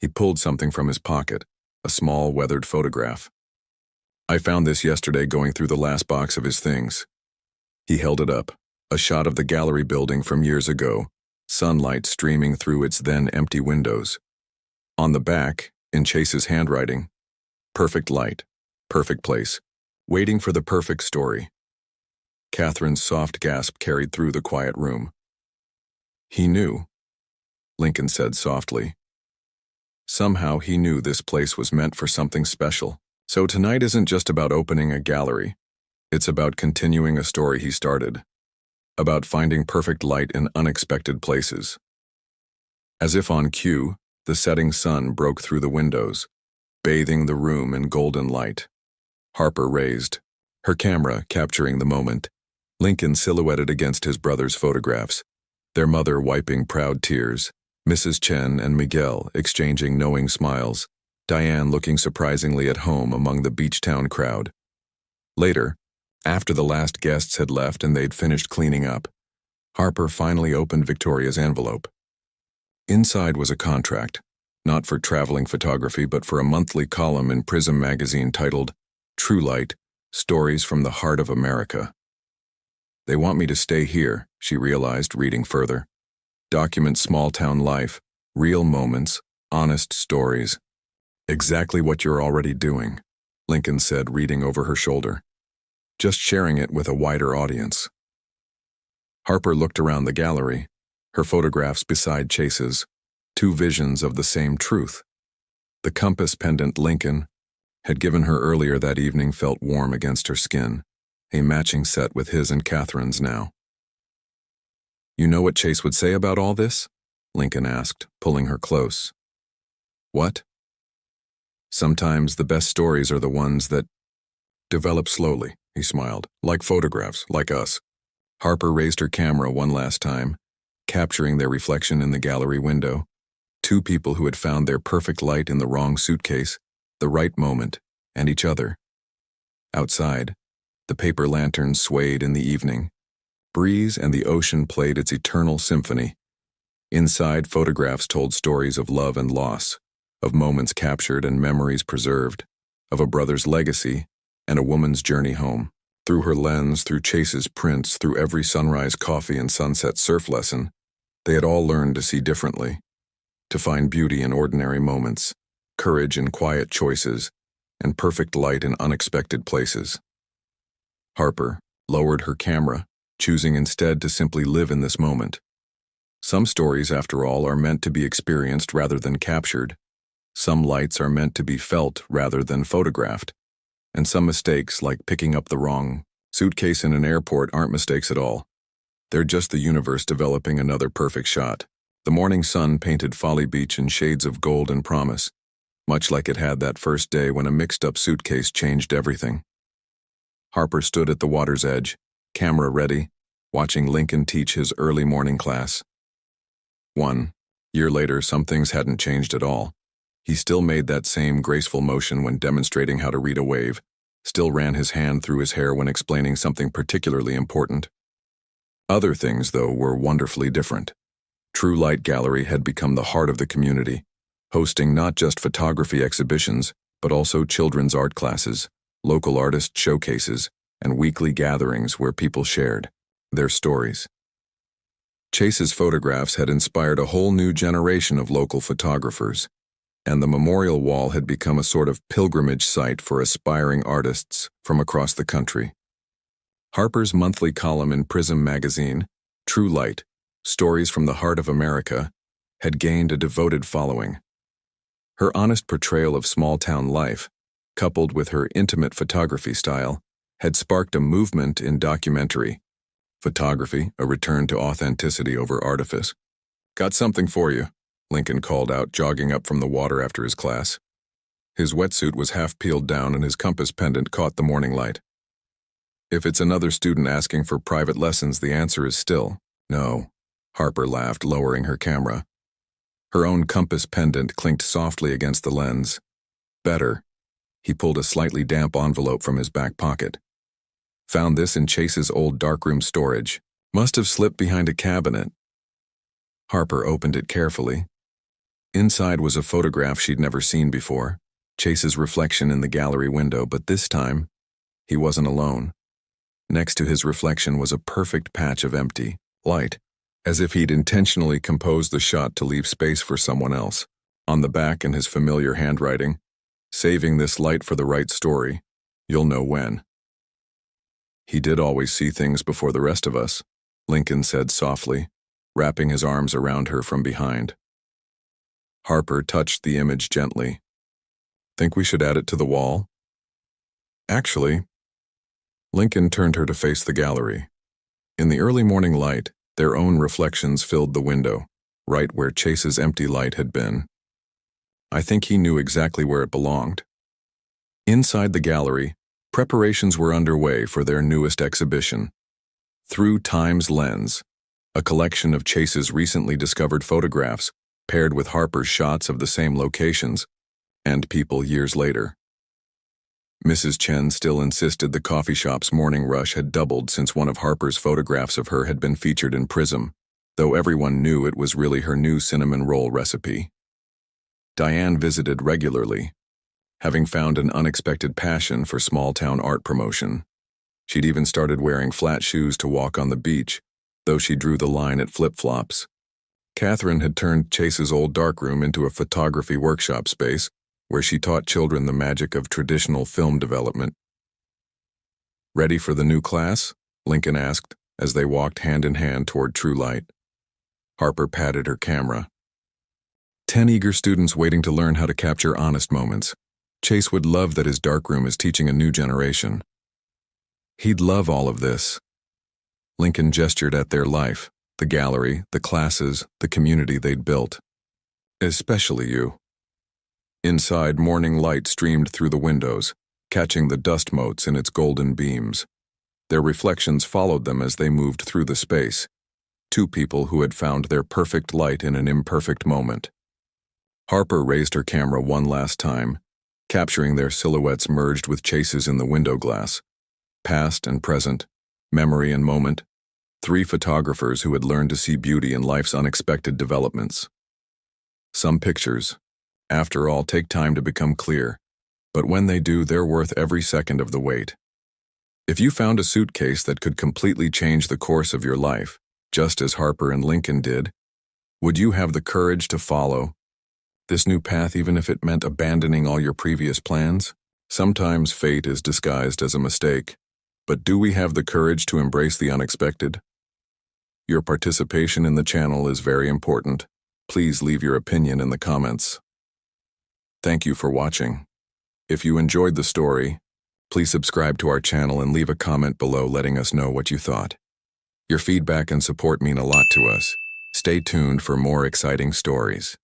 He pulled something from his pocket, a small weathered photograph. I found this yesterday going through the last box of his things. He held it up, a shot of the gallery building from years ago, sunlight streaming through its then empty windows. On the back, in Chase's handwriting, perfect light, perfect place, waiting for the perfect story. Catherine's soft gasp carried through the quiet room. He knew, Lincoln said softly. Somehow he knew this place was meant for something special. So tonight isn't just about opening a gallery. It's about continuing a story he started. About finding perfect light in unexpected places. As if on cue, the setting sun broke through the windows, bathing the room in golden light. Harper raised, her camera capturing the moment, Lincoln silhouetted against his brother's photographs, their mother wiping proud tears, Mrs. Chen and Miguel exchanging knowing smiles, Diane looking surprisingly at home among the beach town crowd. Later, after the last guests had left and they'd finished cleaning up, Harper finally opened Victoria's envelope. Inside was a contract, not for traveling photography but for a monthly column in Prism magazine titled True Light, Stories from the Heart of America. They want me to stay here, she realized, reading further. Document small-town life, real moments, honest stories. Exactly what you're already doing, Lincoln said, reading over her shoulder. Just sharing it with a wider audience. Harper looked around the gallery, her photographs beside Chase's, two visions of the same truth. The compass pendant Lincoln had given her earlier that evening felt warm against her skin, a matching set with his and Catherine's now. You know what Chase would say about all this? Lincoln asked, pulling her close. What? Sometimes the best stories are the ones that develop slowly, he smiled, like photographs, like us. Harper raised her camera one last time, capturing their reflection in the gallery window. Two people who had found their perfect light in the wrong suitcase, the right moment, and each other. Outside, the paper lanterns swayed in the evening. Breeze and the ocean played its eternal symphony. Inside, photographs told stories of love and loss, of moments captured and memories preserved, of a brother's legacy and a woman's journey home. Through her lens, through Chase's prints, through every sunrise coffee and sunset surf lesson, they had all learned to see differently, to find beauty in ordinary moments, courage in quiet choices, and perfect light in unexpected places. Harper lowered her camera, choosing instead to simply live in this moment. Some stories, after all, are meant to be experienced rather than captured. Some lights are meant to be felt rather than photographed. And some mistakes, like picking up the wrong suitcase in an airport, aren't mistakes at all. They're just the universe developing another perfect shot. The morning sun painted Folly Beach in shades of gold and promise, much like it had that first day when a mixed-up suitcase changed everything. Harper stood at the water's edge, camera ready, watching Lincoln teach his early morning class. 1 year later, some things hadn't changed at all. He still made that same graceful motion when demonstrating how to read a wave, still ran his hand through his hair when explaining something particularly important. Other things, though, were wonderfully different. True Light Gallery had become the heart of the community, hosting not just photography exhibitions, but also children's art classes, local artist showcases, and weekly gatherings where people shared their stories. Chase's photographs had inspired a whole new generation of local photographers, and the memorial wall had become a sort of pilgrimage site for aspiring artists from across the country. Harper's monthly column in Prism magazine, True Light, Stories from the Heart of America, had gained a devoted following. Her honest portrayal of small-town life, coupled with her intimate photography style, had sparked a movement in documentary photography, a return to authenticity over artifice. Got something for you, Lincoln called out, jogging up from the water after his class. His wetsuit was half peeled down and his compass pendant caught the morning light. If it's another student asking for private lessons, the answer is still no. Harper laughed, lowering her camera. Her own compass pendant clinked softly against the lens. Better. He pulled a slightly damp envelope from his back pocket. Found this in Chase's old darkroom storage. Must have slipped behind a cabinet. Harper opened it carefully. Inside was a photograph she'd never seen before, Chase's reflection in the gallery window, but this time, he wasn't alone. Next to his reflection was a perfect patch of empty light, as if he'd intentionally composed the shot to leave space for someone else. On the back in his familiar handwriting, "Saving this light for the right story. You'll know when." "He did always see things before the rest of us," Lincoln said softly, wrapping his arms around her from behind. Harper touched the image gently. "Think we should add it to the wall?" "Actually," Lincoln turned her to face the gallery. In the early morning light, their own reflections filled the window, right where Chase's empty light had been. I think he knew exactly where it belonged. Inside the gallery, preparations were underway for their newest exhibition. Through Time's Lens, a collection of Chase's recently discovered photographs paired with Harper's shots of the same locations and people years later. Mrs. Chen still insisted the coffee shop's morning rush had doubled since one of Harper's photographs of her had been featured in Prism, though everyone knew it was really her new cinnamon roll recipe. Diane visited regularly, having found an unexpected passion for small-town art promotion. She'd even started wearing flat shoes to walk on the beach, though she drew the line at flip-flops. Catherine had turned Chase's old darkroom into a photography workshop space, where she taught children the magic of traditional film development. "Ready for the new class?" Lincoln asked, as they walked hand in hand toward True Light. Harper patted her camera. 10 eager students waiting to learn how to capture honest moments. Chase would love that his darkroom is teaching a new generation. He'd love all of this. Lincoln gestured at their life, the gallery, the classes, the community they'd built. "Especially you." Inside, morning light streamed through the windows, catching the dust motes in its golden beams. Their reflections followed them as they moved through the space. Two people who had found their perfect light in an imperfect moment. Harper raised her camera one last time, capturing their silhouettes merged with Chase's in the window glass. Past and present, memory and moment. 3 photographers who had learned to see beauty in life's unexpected developments. Some pictures, after all, take time to become clear, but when they do, they're worth every second of the wait. If you found a suitcase that could completely change the course of your life, just as Harper and Lincoln did, would you have the courage to follow this new path even if it meant abandoning all your previous plans? Sometimes fate is disguised as a mistake, but do we have the courage to embrace the unexpected? Your participation in the channel is very important. Please leave your opinion in the comments. Thank you for watching. If you enjoyed the story, please subscribe to our channel and leave a comment below letting us know what you thought. Your feedback and support mean a lot to us. Stay tuned for more exciting stories.